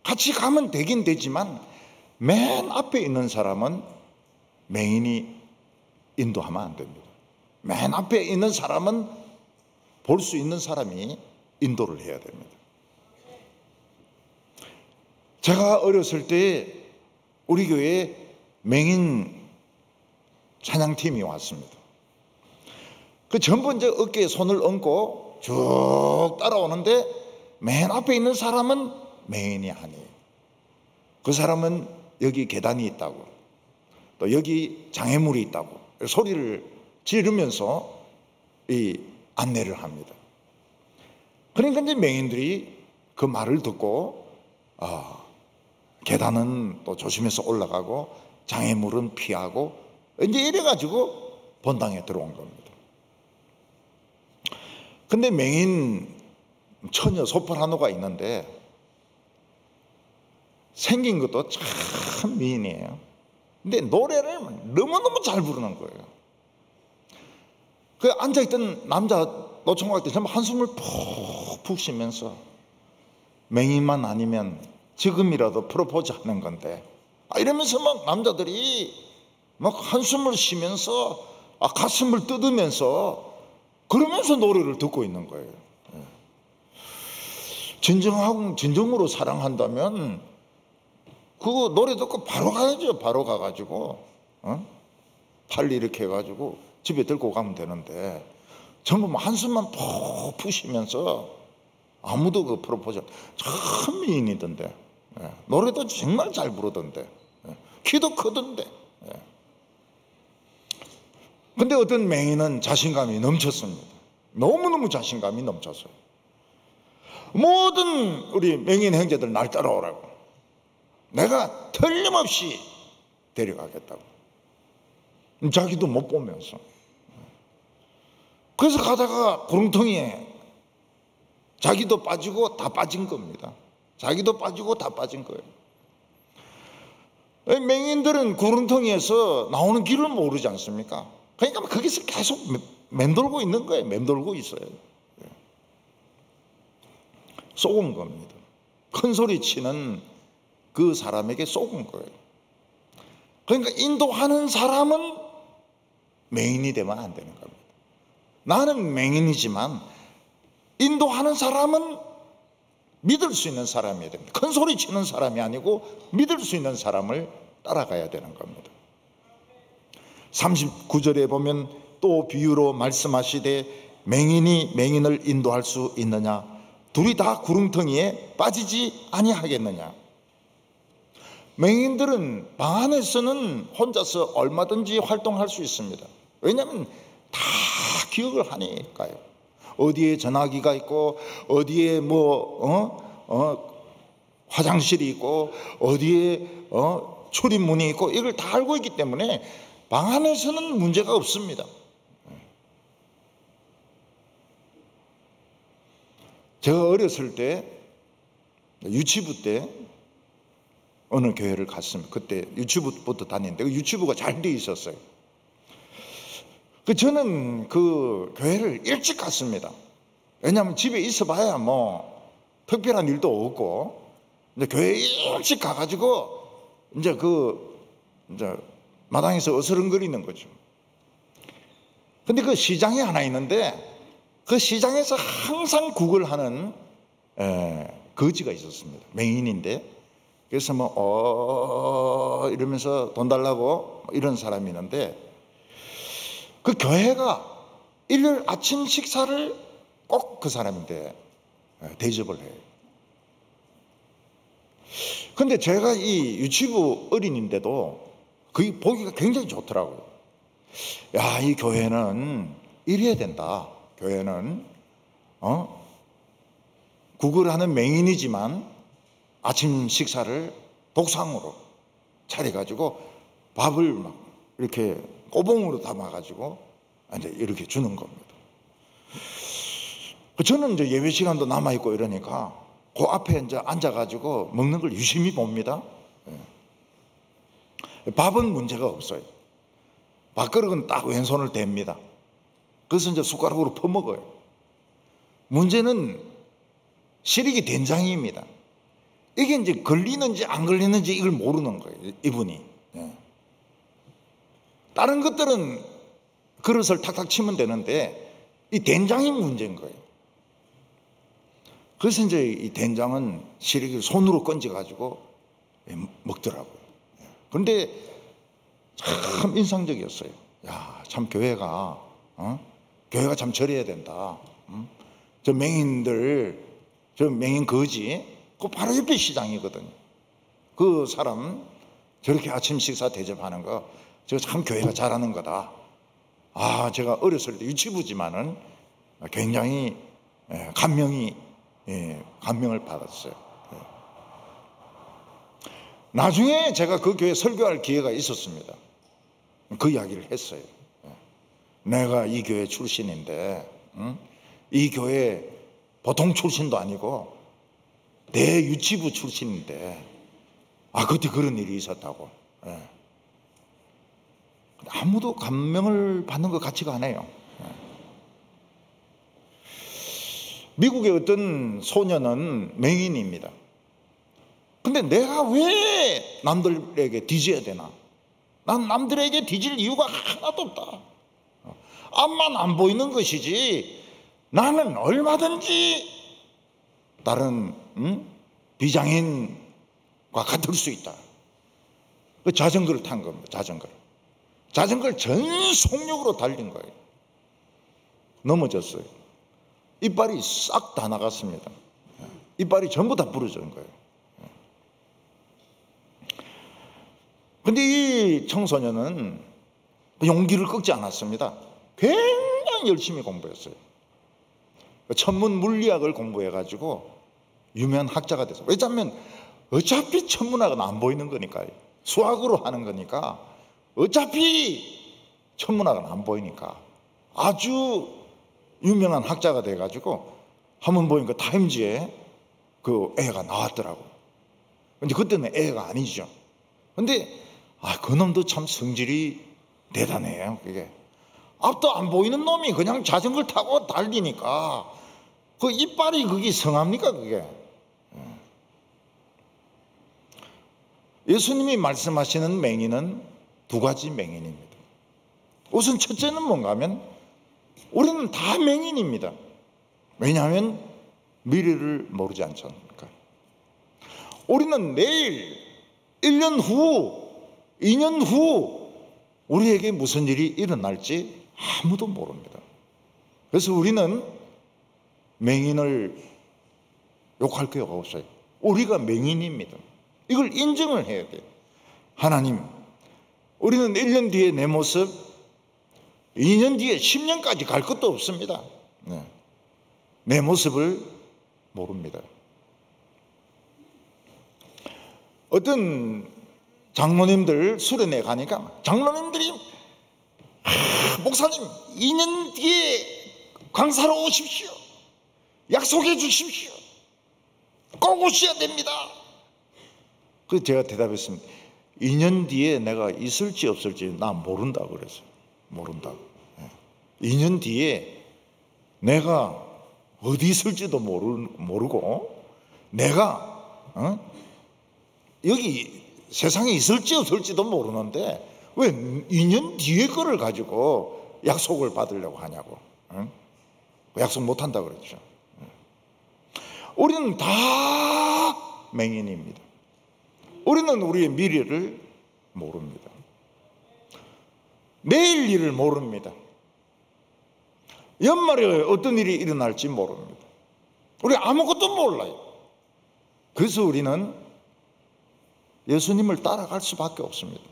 같이 가면 되긴 되지만 맨 앞에 있는 사람은 맹인이 인도하면 안 됩니다. 맨 앞에 있는 사람은 볼 수 있는 사람이 인도를 해야 됩니다. 제가 어렸을 때 우리 교회에 맹인 찬양팀이 왔습니다. 그 전부 이제 어깨에 손을 얹고 쭉 따라오는데, 맨 앞에 있는 사람은 맹인이 아니에요. 그 사람은 여기 계단이 있다고, 또 여기 장애물이 있다고 소리를 지르면서 이 안내를 합니다. 그러니까 이제 맹인들이 그 말을 듣고, 계단은 또 조심해서 올라가고 장애물은 피하고, 이제 이래가지고 본당에 들어온 겁니다. 근데 맹인 처녀 소프라노가 있는데 생긴 것도 참 미인이에요. 근데 노래를 너무너무 잘 부르는 거예요. 그 앉아있던 남자 노총각들 전부 한숨을 푹푹 쉬면서, 맹인만 아니면 지금이라도 프로포즈 하는 건데, 이러면서 막 남자들이 막 한숨을 쉬면서 가슴을 뜯으면서 그러면서 노래를 듣고 있는 거예요. 진정으로 사랑한다면 그거 노래 듣고 바로 가야죠. 바로 가가지고 팔 이렇게 해가지고 집에 들고 가면 되는데, 전부 한숨만 푹푹 쉬면서 아무도 그 프로포즈, 참 미인이던데, 노래도 정말 잘 부르던데, 키도 크던데. 근데 어떤 맹인은 자신감이 넘쳤습니다. 너무너무 자신감이 넘쳤어요. 모든 우리 맹인 형제들 날 따라오라고, 내가 틀림없이 데려가겠다고. 자기도 못 보면서. 그래서 가다가 구렁텅이에 자기도 빠지고 다 빠진 겁니다. 자기도 빠지고 다 빠진 거예요. 맹인들은 구렁텅이에서 나오는 길을 모르지 않습니까? 그러니까 거기서 계속 맴돌고 있는 거예요. 맴돌고 있어요. 속은 겁니다. 큰 소리 치는 그 사람에게 속은 거예요. 그러니까 인도하는 사람은 맹인이 되면 안 되는 겁니다. 나는 맹인이지만 인도하는 사람은 믿을 수 있는 사람이어야 됩니다. 큰 소리 치는 사람이 아니고 믿을 수 있는 사람을 따라가야 되는 겁니다. 39절에 보면 또 비유로 말씀하시되 맹인이 맹인을 인도할 수 있느냐? 둘이 다 구렁텅이에 빠지지 아니하겠느냐? 맹인들은 방 안에서는 혼자서 얼마든지 활동할 수 있습니다. 왜냐하면 다 기억을 하니까요. 어디에 전화기가 있고 어디에 화장실이 있고 어디에 출입문이 있고 이걸 다 알고 있기 때문에 방 안에서는 문제가 없습니다. 제가 어렸을 때 유치부 때 어느 교회를 갔습니다. 그때 유치부부터 다녔는데 그 유치부가 잘 돼 있었어요. 저는 그 교회를 일찍 갔습니다. 왜냐하면 집에 있어봐야 뭐 특별한 일도 없고, 이제 교회 일찍 가가지고 이제 마당에서 어스렁거리는 거죠. 근데 그 시장이 하나 있는데 그 시장에서 항상 구걸하는 거지가 있었습니다. 맹인인데. 그래서 이러면서 돈 달라고 이런 사람이 있는데, 그 교회가 일요일 아침 식사를 꼭 그 사람인데 대접을 해요. 근데 제가 이 유치부 어린인데도 그게 보기가 굉장히 좋더라고요. 야, 이 교회는 이래야 된다. 교회는 구걸하는 맹인이지만 아침 식사를 독상으로 차려가지고 밥을 막 이렇게 꼬봉으로 담아가지고 이제 이렇게 주는 겁니다. 저는 이제 예배 시간도 남아있고 이러니까 그 앞에 이제 앉아가지고 먹는 걸 유심히 봅니다. 밥은 문제가 없어요. 밥그릇은 딱 왼손을 댑니다. 그래서 이제 숟가락으로 퍼먹어요. 문제는 시래기 된장입니다. 이게 이제 걸리는지 안 걸리는지 이걸 모르는 거예요, 이분이. 다른 것들은 그릇을 탁탁 치면 되는데 이 된장이 문제인 거예요. 그래서 이제 이 된장은 시래기를 손으로 건져가지고 먹더라고요. 그런데 참 인상적이었어요. 야, 참 교회가 참 저래야 된다. 저 맹인들, 저 맹인 거지, 그 바로 옆에 시장이거든요. 그 사람 저렇게 아침 식사 대접하는 거, 저 참 교회가 잘하는 거다. 아, 제가 어렸을 때 유치부지만은 굉장히 감명을 받았어요. 나중에 제가 그 교회 설교할 기회가 있었습니다. 그 이야기를 했어요. 내가 이 교회 출신인데, 이 교회 보통 출신도 아니고 대유치부 출신인데, 그때 그런 일이 있었다고. 아무도 감명을 받는 것 같지가 않아요. 미국의 어떤 소녀는 맹인입니다. 근데 내가 왜 남들에게 뒤져야 되나? 난 남들에게 뒤질 이유가 하나도 없다. 앞만 안 보이는 것이지 나는 얼마든지 다른 비장인과 같을 수 있다. 그 자전거를 탄 겁니다. 자전거를 전 속력으로 달린 거예요. 넘어졌어요. 이빨이 싹 다 나갔습니다. 이빨이 전부 다 부러진 거예요. 근데 이 청소년은 용기를 꺾지 않았습니다. 굉장히 열심히 공부했어요. 천문 물리학을 공부해가지고 유명한 학자가 됐어요. 왜냐하면 어차피 천문학은 안 보이는 거니까요. 수학으로 하는 거니까 어차피 천문학은 안 보이니까 아주 유명한 학자가 돼가지고 한번 보니까 타임즈에 그 애가 나왔더라고요. 근데 그때는 애가 아니죠. 근데 그놈도 참 성질이 대단해요. 그게 앞도 안 보이는 놈이 그냥 자전거를 타고 달리니까 그 이빨이 그게 성합니까 그게? 예수님이 말씀하시는 맹인은 두 가지 맹인입니다. 우선 첫째는 뭔가 하면 우리는 다 맹인입니다. 왜냐하면 미래를 모르지 않습니까? 우리는 내일, 1년 후, 2년 후 우리에게 무슨 일이 일어날지 아무도 모릅니다. 그래서 우리는 맹인을 욕할 기회가 없어요. 우리가 맹인입니다. 이걸 인정을 해야 돼요. 하나님, 우리는 1년 뒤에 내 모습, 2년 뒤에 10년까지 갈 것도 없습니다. 내 모습을 모릅니다. 어떤 장로님들 수련회 가니까 장로님들이 목사님 2년 뒤에 강사로 오십시오. 약속해 주십시오. 꼭 오셔야 됩니다. 그래서 제가 대답했습니다. 2년 뒤에 내가 있을지 없을지 나 모른다 그랬어요. 모른다. 2년 뒤에 내가 어디 있을지도 모르고 내가 여기 세상에 있을지 없을지도 모르는데 왜 2년 뒤에 거를 가지고 약속을 받으려고 하냐고. 약속 못한다 그랬죠. 우리는 다 맹인입니다. 우리는 우리의 미래를 모릅니다. 내일 일을 모릅니다. 연말에 어떤 일이 일어날지 모릅니다. 우리 아무것도 몰라요. 그래서 우리는 예수님을 따라갈 수밖에 없습니다.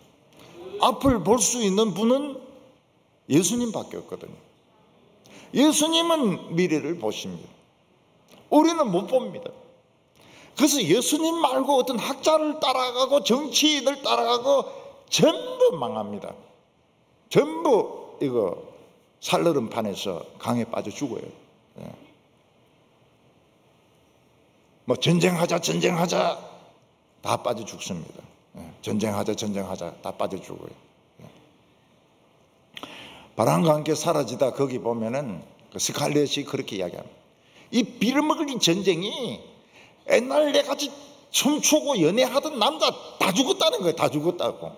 앞을 볼 수 있는 분은 예수님밖에 없거든요. 예수님은 미래를 보십니다. 우리는 못 봅니다. 그래서 예수님 말고 어떤 학자를 따라가고 정치인을 따라가고 전부 망합니다. 전부 이거 살얼음판에서 강에 빠져 죽어요. 뭐 전쟁하자 다 빠져 죽습니다. 전쟁하자 다 빠져 죽어요. 바람과 함께 사라지다 거기 보면은 그 스칼렛이 그렇게 이야기합니다. 이 빌어먹을 전쟁이 옛날에 같이 춤추고 연애하던 남자 다 죽었다는 거예요. 다 죽었다고.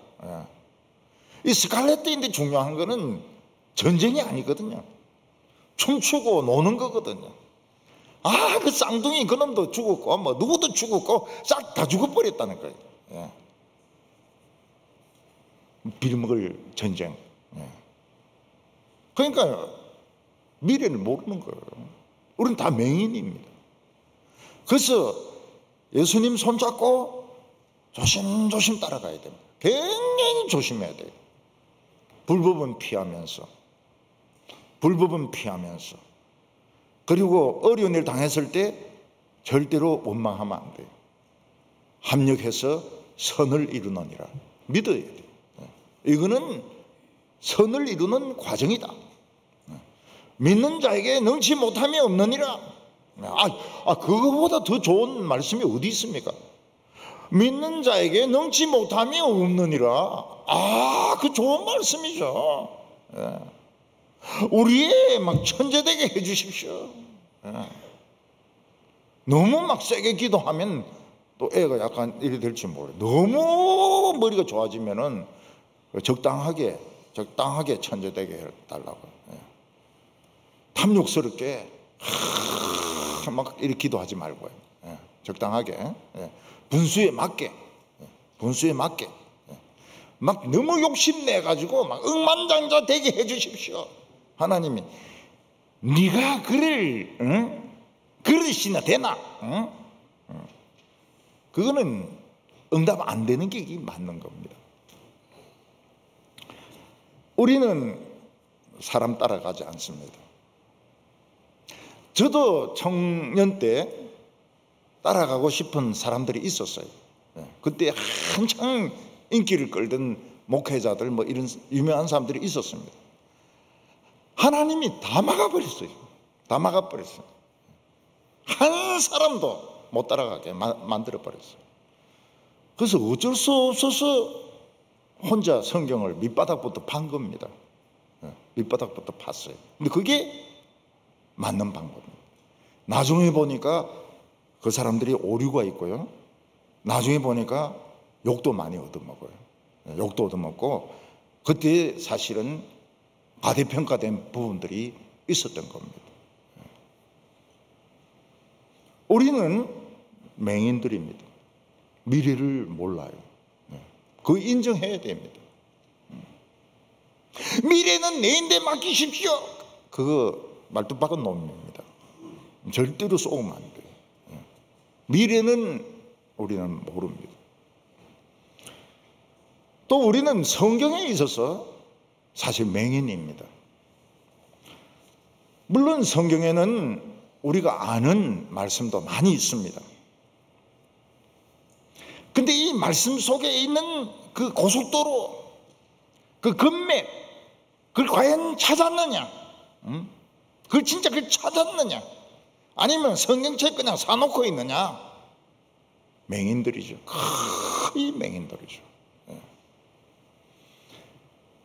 이 스칼렛인데 중요한 거는 전쟁이 아니거든요. 춤추고 노는 거거든요. 그 쌍둥이 그놈도 죽었고 뭐 누구도 죽었고 싹 다 죽어버렸다는 거예요. 빌어먹을 전쟁. 그러니까 미래를 모르는 거예요. 우리는 다 맹인입니다. 그래서 예수님 손잡고 조심조심 따라가야 됩니다. 굉장히 조심해야 돼요. 불법은 피하면서 그리고 어려운 일 당했을 때 절대로 원망하면 안 돼요. 합력해서 선을 이루느니라 믿어야 돼요. 이거는 선을 이루는 과정이다. 믿는 자에게 능치 못함이 없느니라. 그거보다 더 좋은 말씀이 어디 있습니까? 믿는 자에게 능치 못함이 없느니라. 그 좋은 말씀이죠. 우리의 막 천재되게 해주십시오. 너무 막 세게 기도하면 또 애가 약간 이래 될지 모르요. 너무 머리가 좋아지면은 적당하게 천재되게 해달라고. 탐욕스럽게 막 이렇게 기도하지 말고요. 적당하게 분수에 맞게 막 너무 욕심내 가지고 막 억만장자 되게 해주십시오. 하나님이 네가 그릇이나 되나? 그거는 응답 안 되는 게 맞는 겁니다. 우리는 사람 따라가지 않습니다. 저도 청년 때 따라가고 싶은 사람들이 있었어요. 그때 한창 인기를 끌던 목회자들 뭐 이런 유명한 사람들이 있었습니다. 하나님이 다 막아버렸어요. 한 사람도 못 따라가게 만들어버렸어요. 그래서 어쩔 수 없어서 혼자 성경을 밑바닥부터 판 겁니다. 밑바닥부터 팠어요. 근데 그게 맞는 방법입니다. 나중에 보니까 그 사람들이 오류가 있고요. 나중에 보니까 욕도 많이 얻어먹어요. 욕도 얻어먹고 그때 사실은 과대평가된 부분들이 있었던 겁니다. 우리는 맹인들입니다. 미래를 몰라요. 그거 인정해야 됩니다. 미래는 내인데 맡기십시오. 그거 말뚝박은 놈입니다. 절대로 쏘면 안 돼요. 미래는 우리는 모릅니다. 또 우리는 성경에 있어서 사실 맹인입니다. 물론 성경에는 우리가 아는 말씀도 많이 있습니다. 근데 이 말씀 속에 있는 그 고속도로, 그 금맥, 그걸 과연 찾았느냐? 그걸 진짜 그걸 찾았느냐? 아니면 성경책 그냥 사놓고 있느냐? 맹인들이죠. 거의 맹인들이죠.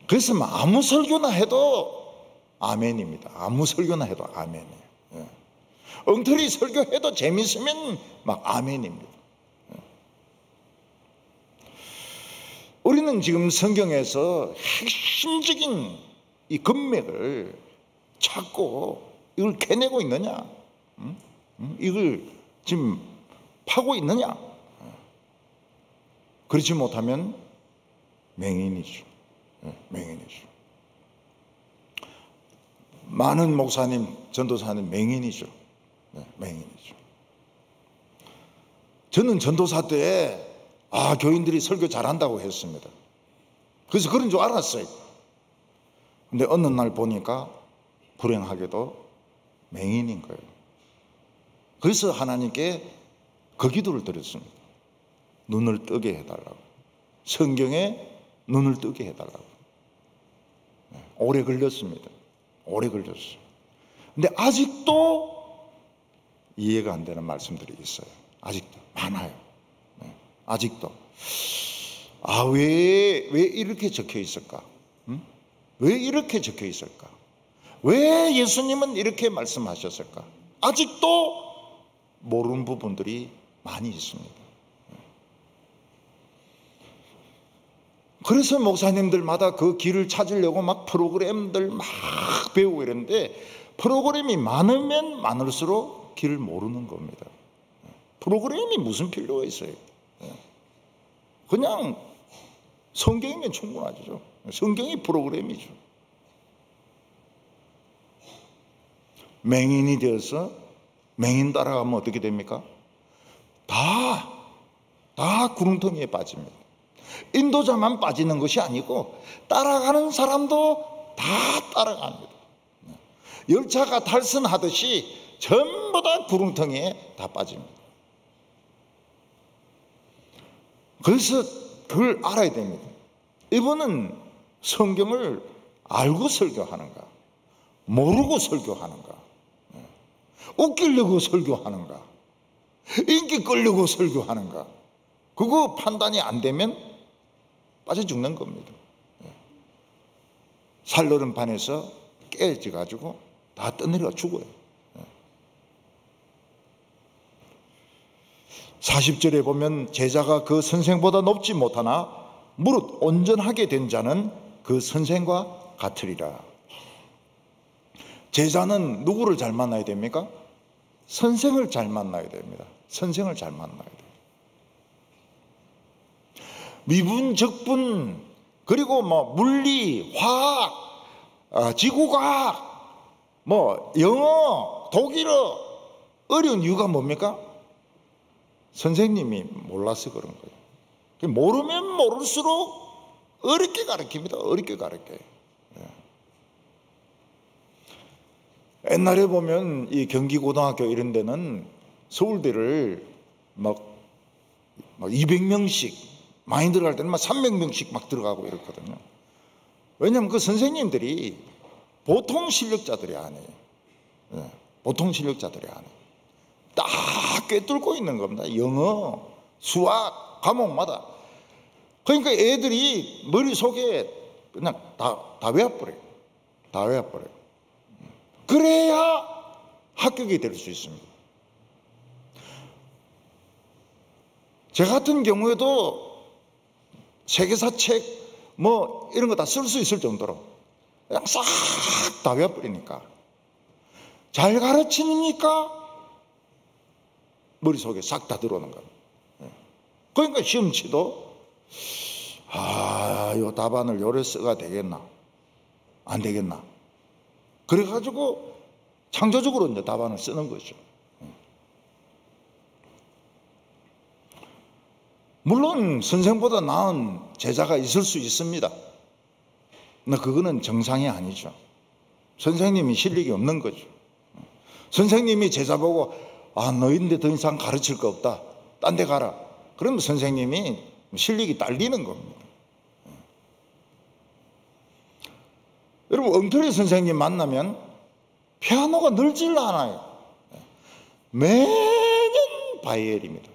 그래서 뭐 아무 설교나 해도 아멘입니다. 아무 설교나 해도 아멘이에요. 엉터리 설교해도 재밌으면 막 아멘입니다. 우리는 지금 성경에서 핵심적인 이 금맥을 찾고 이걸 캐내고 있느냐? 이걸 지금 파고 있느냐? 그렇지 못하면 맹인이죠. 맹인이죠. 많은 목사님, 전도사는 맹인이죠. 맹인이죠. 저는 전도사 때 교인들이 설교 잘한다고 했습니다. 그래서 그런 줄 알았어요. 근데 어느 날 보니까 불행하게도 맹인인 거예요. 그래서 하나님께 그 기도를 드렸습니다. 눈을 뜨게 해달라고. 성경에 눈을 뜨게 해달라고. 오래 걸렸습니다. 오래 걸렸어요. 근데 아직도 이해가 안 되는 말씀들이 있어요. 아직도 많아요. 아직도 왜 이렇게 적혀 있을까? 왜 이렇게 적혀 있을까? 왜 예수님은 이렇게 말씀하셨을까? 아직도 모르는 부분들이 많이 있습니다. 그래서 목사님들마다 그 길을 찾으려고 막 프로그램들 막 배우고 이러는데 프로그램이 많으면 많을수록 길을 모르는 겁니다. 프로그램이 무슨 필요가 있어요? 그냥 성경이면 충분하죠. 성경이 프로그램이죠. 맹인이 되어서 맹인 따라가면 어떻게 됩니까? 다 구렁텅이에 빠집니다. 인도자만 빠지는 것이 아니고 따라가는 사람도 다 따라갑니다. 열차가 탈선하듯이 전부 다 구렁텅이에 다 빠집니다. 그래서 그걸 알아야 됩니다. 이분은 성경을 알고 설교하는가, 모르고 설교하는가, 웃기려고 설교하는가, 인기 끌려고 설교하는가, 그거 판단이 안 되면 빠져 죽는 겁니다. 살얼음판에서 깨져가지고 다 떠내려 죽어요. 40절에 보면 제자가 그 선생보다 높지 못하나 무릇 온전하게 된 자는 그 선생과 같으리라. 제자는 누구를 잘 만나야 됩니까? 선생을 잘 만나야 됩니다. 선생을 잘 만나야 돼요. 미분, 적분, 그리고 물리, 화학, 지구과학, 영어, 독일어 어려운 이유가 뭡니까? 선생님이 몰라서 그런 거예요. 모르면 모를수록 어렵게 가르칩니다. 어렵게 가르쳐요. 옛날에 보면 이 경기고등학교 이런 데는 서울대를 막 200명씩 많이 들어갈 때는 막 300명씩 막 들어가고 이렇거든요. 왜냐하면 그 선생님들이 보통 실력자들이 아니에요. 보통 실력자들이 아니에요. 딱 꿰뚫고 있는 겁니다. 영어, 수학, 과목마다. 그러니까 애들이 머릿속에 그냥 다 외워버려요. 다 외워버려요. 그래야 합격이 될 수 있습니다. 저 같은 경우에도 세계사 책 이런 거 다 쓸 수 있을 정도로 그냥 싹 다 외워버리니까 잘 가르치니까 머릿속에 싹 다 들어오는 겁니다. 그러니까 시험치도 요 답안을 요래 써가 되겠나, 안 되겠나? 그래가지고 창조적으로 이제 답안을 쓰는 거죠. 물론 선생보다 나은 제자가 있을 수 있습니다. 근데 그거는 정상이 아니죠. 선생님이 실력이 없는 거죠. 선생님이 제자 보고 너희인데 더 이상 가르칠 거 없다, 딴 데 가라. 그러면 선생님이 실력이 딸리는 겁니다. 여러분, 엉터리 선생님 만나면 피아노가 늘질 않아요. 매년 바이엘입니다.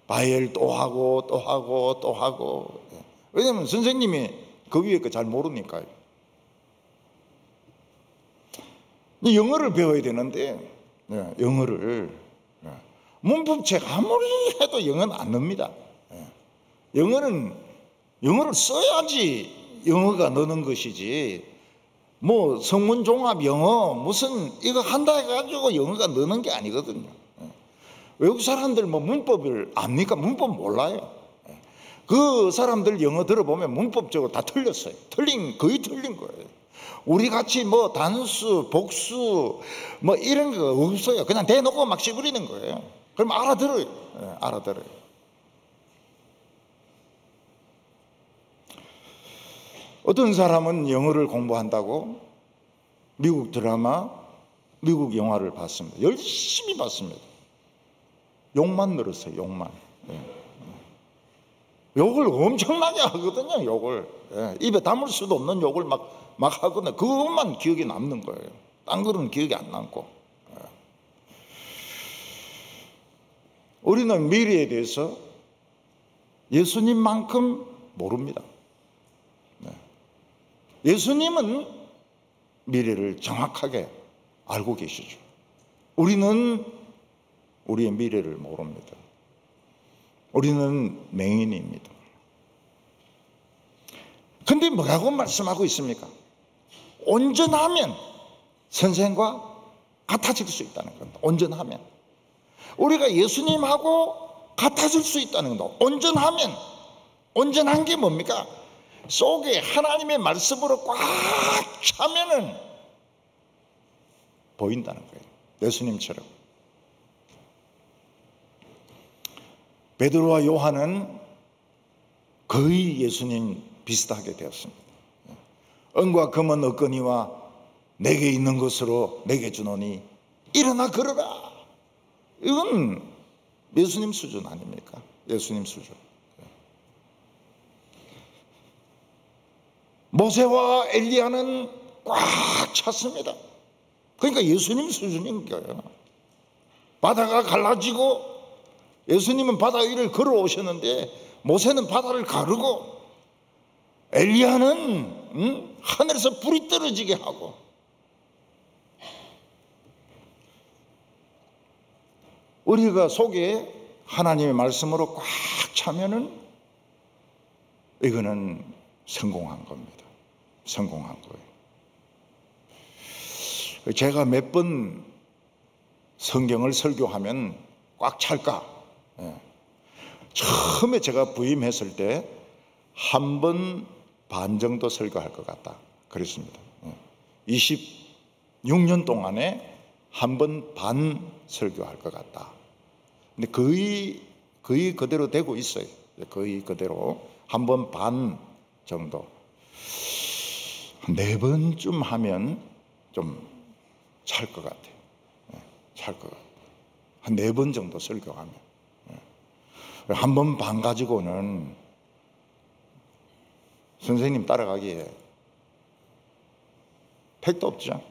바이엘 또 하고 또 하고 또 하고. 왜냐하면 선생님이 그 위에 거 잘 모르니까요. 영어를 배워야 되는데 영어를 문법책 아무리 해도 영어는 안 늡니다. 영어를 써야지 영어가 느는 것이지, 뭐 성문종합 영어 무슨 이거 한다 해가지고 영어가 느는 게 아니거든요. 외국 사람들 뭐 문법을 압니까? 문법 몰라요. 그 사람들 영어 들어보면 문법적으로 다 틀렸어요. 거의 틀린 거예요. 우리 같이 뭐 단수, 복수 뭐 이런 거 없어요. 그냥 대놓고 막 씹으리는 거예요. 그럼 알아들어요. 알아들어요. 어떤 사람은 영어를 공부한다고 미국 드라마, 미국 영화를 봤습니다. 열심히 봤습니다. 욕만 늘었어요. 욕만. 욕을 엄청나게 하거든요. 욕을 입에 담을 수도 없는 욕을 막 하거든요. 그것만 기억에 남는 거예요. 딴 거는 기억이 안 남고. 우리는 미래에 대해서 예수님만큼 모릅니다. 예수님은 미래를 정확하게 알고 계시죠. 우리는 우리의 미래를 모릅니다. 우리는 맹인입니다. 근데 뭐라고 말씀하고 있습니까? 온전하면 선생과 같아질 수 있다는 겁니다. 온전하면. 우리가 예수님하고 같아질 수 있다는 겁니다. 온전하면. 온전한 게 뭡니까? 속에 하나님의 말씀으로 꽉 차면은 보인다는 거예요. 예수님처럼. 베드로와 요한은 거의 예수님 비슷하게 되었습니다. 은과 금은 없거니와 내게 있는 것으로 내게 주노니 일어나 걸어라. 이건 예수님 수준 아닙니까? 예수님 수준. 모세와 엘리야는 꽉 찼습니다. 그러니까 예수님 수준인 거예요. 바다가 갈라지고 예수님은 바다 위를 걸어오셨는데 모세는 바다를 가르고 엘리야는 하늘에서 불이 떨어지게 하고. 우리가 속에 하나님의 말씀으로 꽉 차면은 이거는 성공한 겁니다. 성공한 거예요. 제가 몇 번 성경을 설교하면 꽉 찰까? 처음에 제가 부임했을 때 1번 반 정도 설교할 것 같다 그랬습니다. 26년 동안에 1번 반 설교할 것 같다. 근데 거의 그대로 되고 있어요. 거의 그대로 1번 반 정도. 4번쯤 하면 좀 찰 것 같아요. 찰 것 같아요. 한 4번 정도 설교하면. 1번 반 가지고는 선생님 따라가기에 택도 없죠.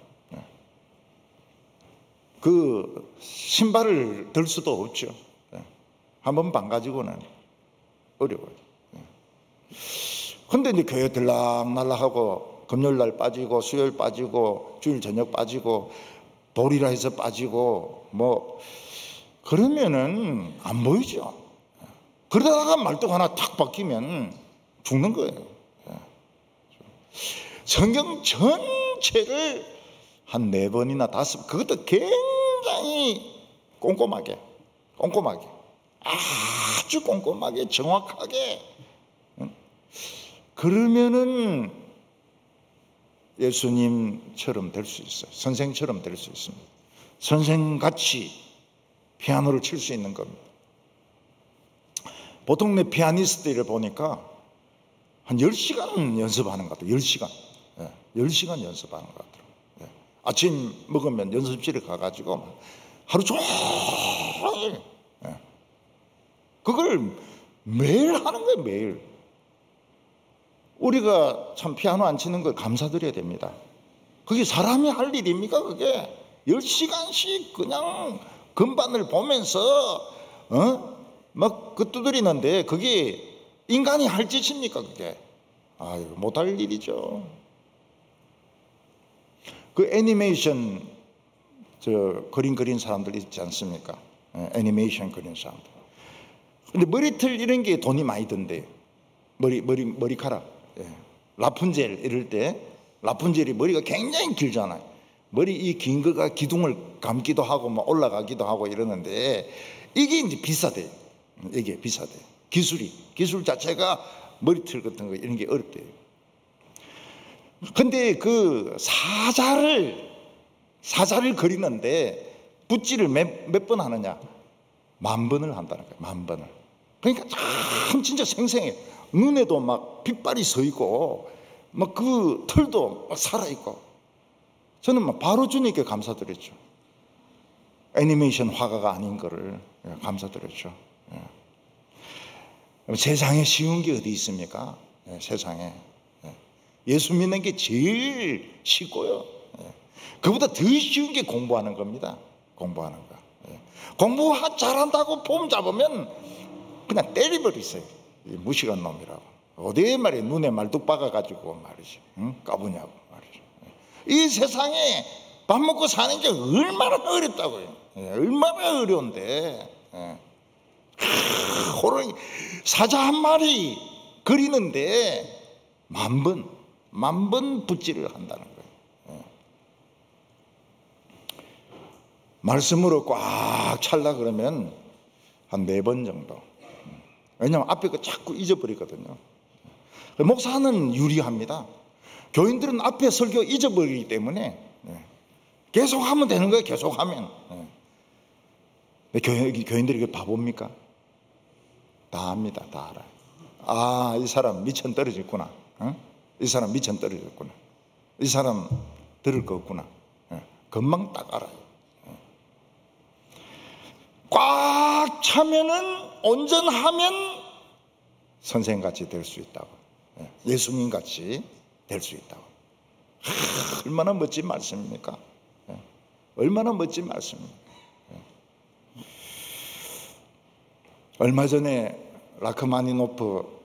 그 신발을 들 수도 없죠. 1번 반 가지고는 어려워요. 근데 이제 교회 들락날락하고 금요일날 빠지고 수요일 빠지고 주일 저녁 빠지고 돌이라 해서 빠지고 뭐 그러면은 안 보이죠. 그러다가 말뚝 하나 탁 박히면 죽는 거예요. 성경 전체를 한 4번이나 5번, 그것도 굉장히 꼼꼼하게 아주 꼼꼼하게 정확하게. 그러면은 예수님처럼 될 수 있어요. 선생처럼 될 수 있습니다. 선생같이 피아노를 칠 수 있는 겁니다. 보통 내 피아니스트를 보니까 한 10시간 연습하는 것 같아요. 10시간. 10시간 연습하는 것 같아요. 아침 먹으면 연습실에 가가지고 하루 종일 그걸 매일 하는 거예요. 매일. 우리가 참 피아노 안 치는 걸 감사드려야 됩니다. 그게 사람이 할 일입니까? 그게 10시간씩 그냥 건반을 보면서 막 그 두드리는데 그게 인간이 할 짓입니까? 그게 아유, 못할 일이죠. 그 애니메이션 그림 그린 사람들 있지 않습니까? 애니메이션 그린 사람들. 근데 머리털 이런 게 돈이 많이 든대요. 머리카락. 라푼젤 이럴 때 라푼젤이 머리가 굉장히 길잖아요. 머리 이 긴 거가 기둥을 감기도 하고 막 올라가기도 하고 이러는데 이게 이제 비싸대요. 이게 비싸대요. 기술 자체가 머리털 같은 거 이런 게 어렵대요. 근데 그 사자를 그리는데 붓질을 몇 번 하느냐? 10,000번을 한다는 거예요. 10,000번을. 그러니까 참 진짜 생생해요. 눈에도 막 빛발이 서 있고 막 그 털도 막 살아 있고. 저는 막 바로 주님께 감사드렸죠. 애니메이션 화가가 아닌 거를 감사드렸죠. 세상에 쉬운 게 어디 있습니까? 세상에 예수 믿는 게 제일 쉽고요. 그보다 더 쉬운 게 공부하는 겁니다. 공부하는 거. 공부 잘한다고 폼 잡으면 그냥 때려버리세요. 무식한 놈이라고. 어디에 말이야 눈에 말뚝 박아가지고 말이지. 까부냐고 말이지. 이 세상에 밥 먹고 사는 게 얼마나 어렵다고요. 얼마나 어려운데. 호랑이 사자 한 마리 그리는데 10,000번 붓질을 한다는 거예요. 말씀으로 꽉 찰라 그러면 한 4번 정도. 왜냐하면 앞에 거 자꾸 잊어버리거든요. 목사는 유리합니다. 교인들은 앞에 설교 잊어버리기 때문에 계속 하면 되는 거예요. 계속 하면. 교인들이 그 바보입니까? 다 압니다. 다 알아요. 아, 이 사람 미천 떨어졌구나. 이 사람 미천 떨어졌구나. 이 사람 들을 거 없구나. 금방 딱 알아요. 꽉 차면은 온전하면 선생같이 될 수 있다고. 예수님같이 될 수 있다고. 얼마나 멋진 말씀입니까? 얼마나 멋진 말씀입니까? 얼마 전에 라흐마니노프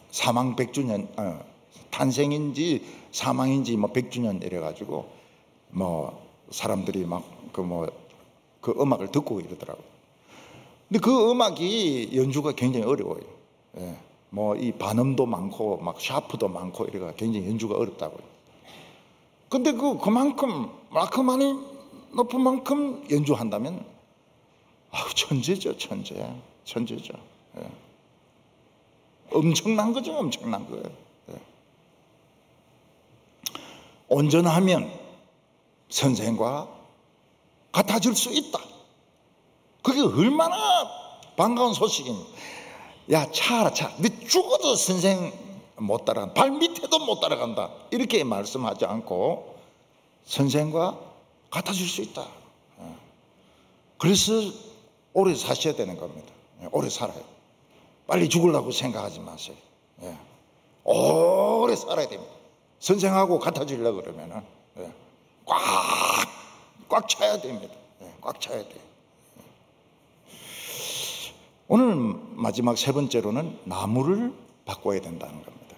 사망 100주년 탄생인지 사망인지 100주년 이래가지고 사람들이 그 음악을 듣고 이러더라고요. 근데 그 음악이 연주가 굉장히 어려워요. 이 반음도 많고 샤프도 많고 이래가 굉장히 연주가 어렵다고요. 근데 그만큼 라흐마니노프만큼 연주한다면 천재죠. 천재죠. 엄청난 거죠. 엄청난 거예요. 온전하면 선생과 같아질 수 있다. 그게 얼마나 반가운 소식입니까? 야, 차. 너 죽어도 선생 못 따라간다. 발 밑에도 못 따라간다. 이렇게 말씀하지 않고 선생과 같아질 수 있다. 그래서 오래 사셔야 되는 겁니다. 오래 살아요. 빨리 죽으려고 생각하지 마세요. 오래 살아야 됩니다. 선생하고 같아지려고 그러면은 꽉 차야 됩니다. 꽉 차야 돼요. 오늘 마지막 3번째로는 나무를 바꿔야 된다는 겁니다.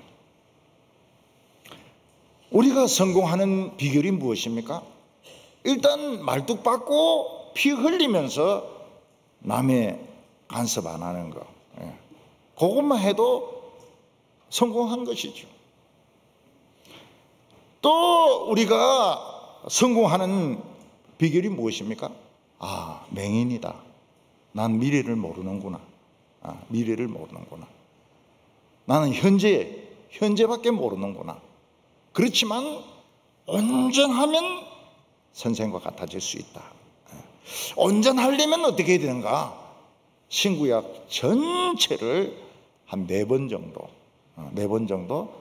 우리가 성공하는 비결이 무엇입니까? 일단 말뚝 박고 피 흘리면서 남의 간섭 안 하는 거. 그것만 해도 성공한 것이죠. 또 우리가 성공하는 비결이 무엇입니까? 맹인이다. 난 미래를 모르는구나. 미래를 모르는구나. 나는 현재밖에 모르는구나. 그렇지만 온전하면 선생과 같아질 수 있다. 온전하려면 어떻게 해야 되는가? 신구약 전체를 한 4번 정도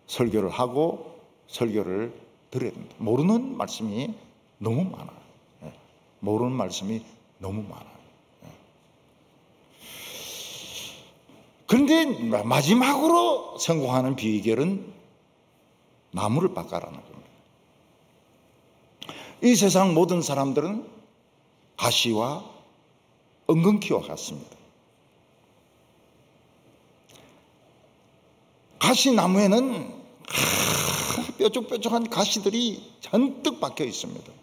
설교를 하고 설교를 들어야 됩니다. 모르는 말씀이 너무 많아요. 모르는 말씀이 너무 많아요. 그런데 마지막으로 성공하는 비결은 나무를 바꿔라는 겁니다. 이 세상 모든 사람들은 가시와 엉겅퀴와 같습니다. 가시나무에는 뾰족뾰족한 가시들이 잔뜩 박혀 있습니다.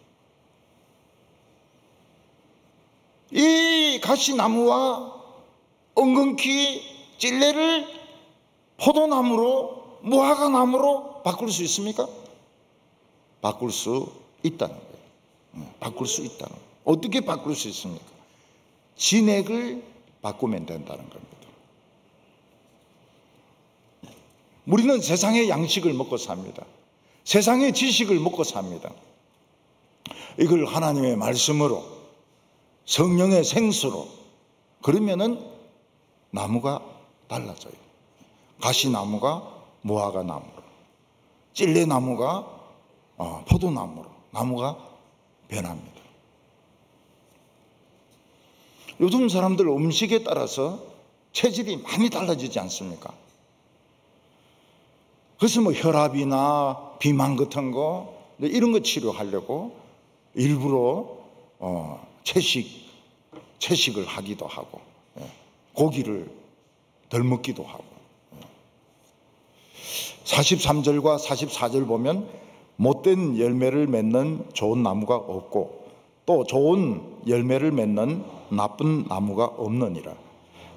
이 가시나무와 엉겅퀴, 찔레를 포도나무로, 무화과나무로 바꿀 수 있습니까? 바꿀 수 있다는 거예요. 바꿀 수 있다는 거예요. 어떻게 바꿀 수 있습니까? 진액을 바꾸면 된다는 겁니다. 우리는 세상의 양식을 먹고 삽니다. 세상의 지식을 먹고 삽니다. 이걸 하나님의 말씀으로, 성령의 생수로, 그러면은 나무가 달라져요. 가시나무가 무화과나무로, 찔레나무가 포도나무로 나무가 변합니다. 요즘 사람들 음식에 따라서 체질이 많이 달라지지 않습니까? 그래서 뭐 혈압이나 비만 같은 거 이런 거 치료하려고 일부러 채식을 하기도 하고 고기를 덜 먹기도 하고 43절과 44절 보면 못된 열매를 맺는 좋은 나무가 없고 또 좋은 열매를 맺는 나쁜 나무가 없느니라.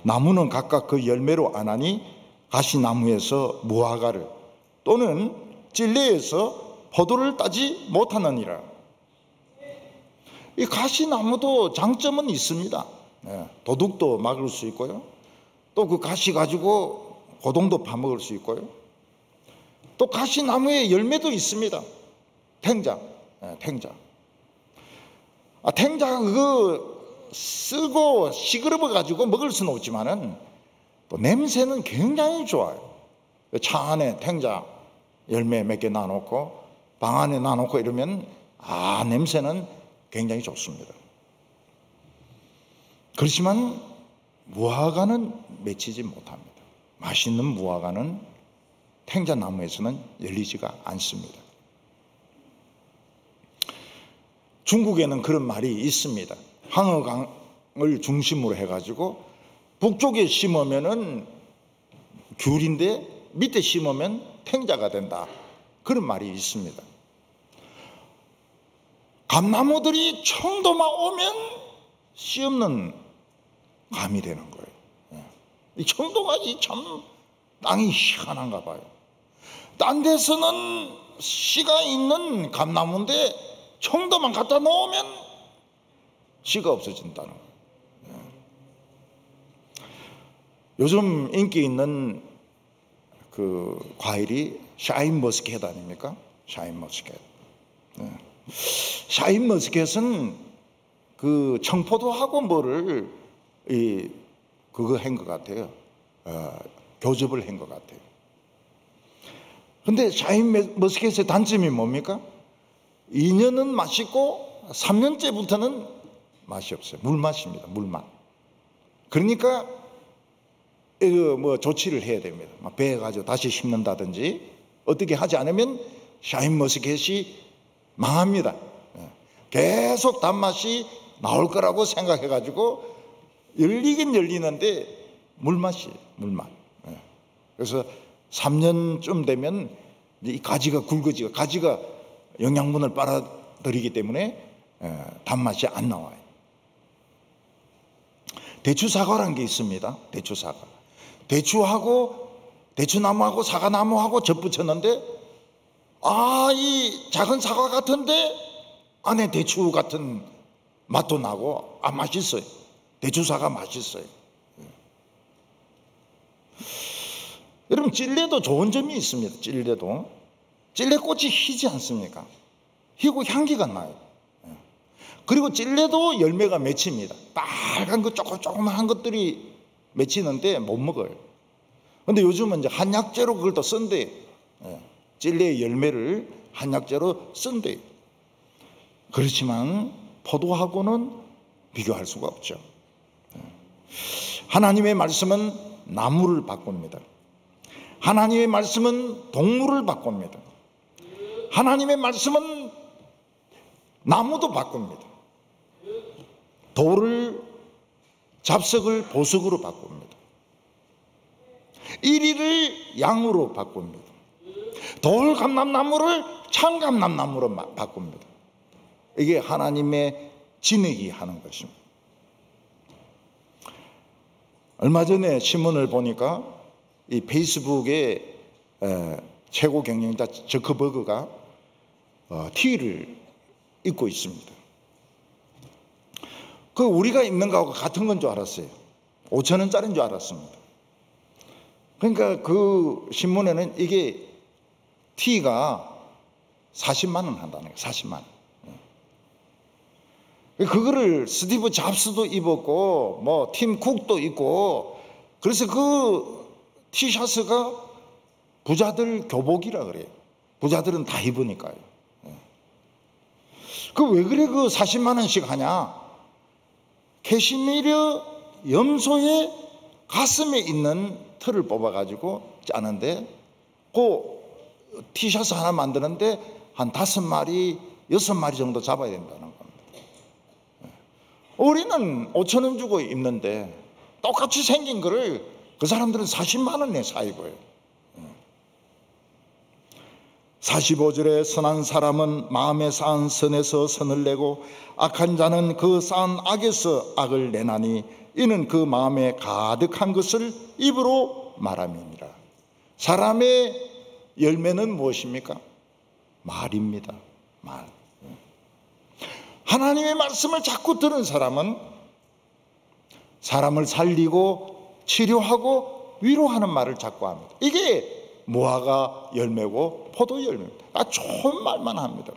나무는 각각 그 열매로 아나니 가시나무에서 무화과를 또는 찔레에서 포도를 따지 못하느니라. 이 가시나무도 장점은 있습니다. 도둑도 막을 수 있고요. 또 그 가시 가지고 고동도 파먹을 수 있고요. 또 가시나무에 열매도 있습니다. 탱자. 탱자가 그거 쓰고 시끄러워 가지고 먹을 수는 없지만은 또 냄새는 굉장히 좋아요. 차 안에 탱자 열매 몇 개 놔놓고 방 안에 놔놓고 이러면 냄새는 굉장히 좋습니다. 그렇지만 무화과는 맺히지 못합니다. 맛있는 무화과는 탱자나무에서는 열리지가 않습니다. 중국에는 그런 말이 있습니다. 황허강을 중심으로 해가지고 북쪽에 심으면은 귤인데 밑에 심으면 탱자가 된다. 그런 말이 있습니다. 감나무들이 청도만 오면 씨 없는 감이 되는 거예요. 이 청도가 참 땅이 희한한가 봐요. 딴 데서는 씨가 있는 감나무인데 청도만 갖다 놓으면 씨가 없어진다는 거예요. 요즘 인기 있는 그 과일이 샤인머스켓 아닙니까? 샤인머스켓. 샤인머스켓은 그 청포도하고 뭐를 그거 한 것 같아요. 교접을 한 것 같아요. 근데 샤인머스켓의 단점이 뭡니까? 2년은 맛있고 3년째부터는 맛이 없어요. 물맛입니다. 물맛. 그러니까 이거 뭐 조치를 해야 됩니다. 배에 가지고 다시 심는다든지 어떻게 하지 않으면 샤인머스켓이 망합니다. 계속 단맛이 나올 거라고 생각해 가지고 열리긴 열리는데 물맛이 물맛. 그래서 3년쯤 되면 이 가지가 굵어지고 가지가 영양분을 빨아들이기 때문에 단맛이 안 나와요. 대추사과라는 게 있습니다. 대추사과. 대추나무하고 사과나무하고 접붙였는데 이 작은 사과 같은데 안에 대추 같은 맛도 나고 맛있어요. 대추사과 맛있어요. 여러분 찔레도 좋은 점이 있습니다. 찔레도 찔레꽃이 희지 않습니까? 희고 향기가 나요. 그리고 찔레도 열매가 맺힙니다. 빨간 거 조그마한 것들이 맺히는데 못 먹어요. 근데 요즘은 이제 한약재로 그걸 또 쓴대요. 찔레의 열매를 한약재로 쓴대요. 그렇지만 포도하고는 비교할 수가 없죠. 하나님의 말씀은 나무를 바꿉니다. 하나님의 말씀은 동물을 바꿉니다. 하나님의 말씀은 나무도 바꿉니다. 돌을 잡석을 보석으로 바꿉니다. 이리를 양으로 바꿉니다. 돌 감람나무를 참감람나무로 바꿉니다. 이게 하나님의 진액이 하는 것입니다. 얼마 전에 신문을 보니까 이 페이스북의 최고 경영자 저커버그가 티를 입고 있습니다. 그 우리가 입는 거하고 같은 건 줄 알았어요. 5,000원짜리인 줄 알았습니다. 그러니까 그 신문에는 이게 티가 40만 원 한다는 거예요. 40만 원. 그거를 스티브 잡스도 입었고 뭐 팀 쿡도 입고, 그래서 그 티셔츠가 부자들 교복이라 그래요. 부자들은 다 입으니까요. 그 왜 그래 그 40만 원씩 하냐? 캐시미르 염소의 가슴에 있는 털을 뽑아가지고 짜는데, 그 티셔츠 하나 만드는데 한 5마리, 6마리 정도 잡아야 된다는 겁니다. 우리는 5,000원 주고 입는데 똑같이 생긴 거를 그 사람들은 40만 원에 사 입어요. 45절에 선한 사람은 마음에 쌓은 선에서 선을 내고 악한 자는 그 쌓은 악에서 악을 내나니 이는 그 마음에 가득한 것을 입으로 말함이니라. 사람의 열매는 무엇입니까? 말입니다. 말. 하나님의 말씀을 자꾸 들은 사람은 사람을 살리고 치료하고 위로하는 말을 자꾸 합니다. 이게 무화과 열매고 포도 열매입니다. 좋은 말만 합니다.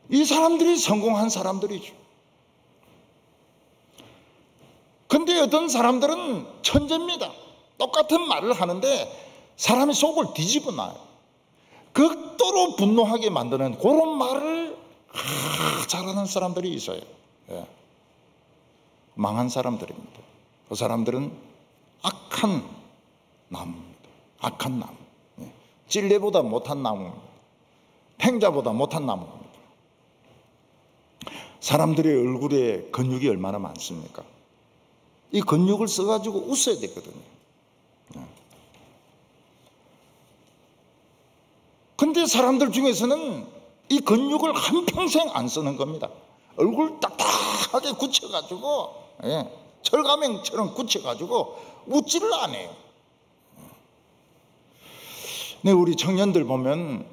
이 사람들이 성공한 사람들이죠. 근데 어떤 사람들은 천재입니다. 똑같은 말을 하는데 사람의 속을 뒤집어 놔요. 극도로 분노하게 만드는 그런 말을 잘하는 사람들이 있어요. 망한 사람들입니다. 그 사람들은 악한 나무입니다. 악한 나무. 찔레보다 못한 나무입니다. 팽자보다 못한 나무입니다. 사람들의 얼굴에 근육이 얼마나 많습니까? 이 근육을 써가지고 웃어야 되거든요. 근데 사람들 중에서는 이 근육을 한평생 안 쓰는 겁니다. 얼굴 딱딱하게 굳혀가지고, 철가맹처럼 굳혀가지고 웃지를 안 해요. 네, 우리 청년들 보면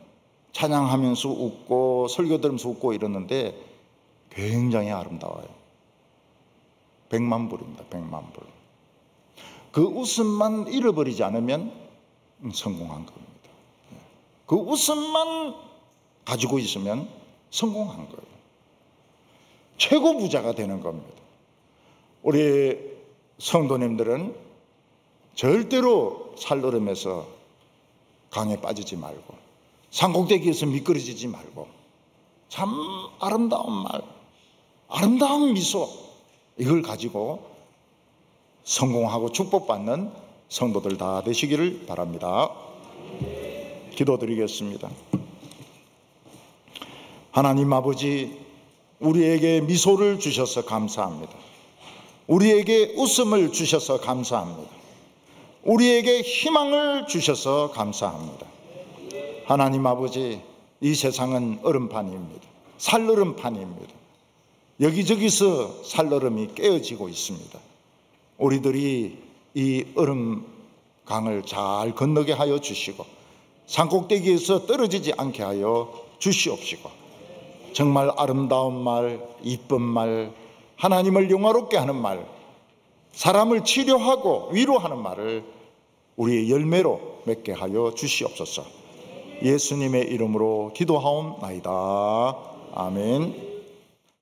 찬양하면서 웃고 설교 들으면서 웃고 이러는데 굉장히 아름다워요. 100만 불입니다. 100만 불. 그 웃음만 잃어버리지 않으면 성공한 겁니다. 그 웃음만 가지고 있으면 성공한 거예요. 최고 부자가 되는 겁니다. 우리 성도님들은 절대로 살얼음에서 강에 빠지지 말고 산꼭대기에서 미끄러지지 말고 참 아름다운 말, 아름다운 미소, 이걸 가지고 성공하고 축복받는 성도들 다 되시기를 바랍니다. 기도드리겠습니다. 하나님 아버지, 우리에게 미소를 주셔서 감사합니다. 우리에게 웃음을 주셔서 감사합니다. 우리에게 희망을 주셔서 감사합니다. 하나님 아버지, 이 세상은 얼음판입니다. 살얼음판입니다. 여기저기서 살얼음이 깨어지고 있습니다. 우리들이 이 얼음강을 잘 건너게 하여 주시고 산꼭대기에서 떨어지지 않게 하여 주시옵시고, 정말 아름다운 말, 이쁜 말, 하나님을 영화롭게 하는 말, 사람을 치료하고 위로하는 말을 우리의 열매로 맺게 하여 주시옵소서. 예수님의 이름으로 기도하옵나이다. 아멘.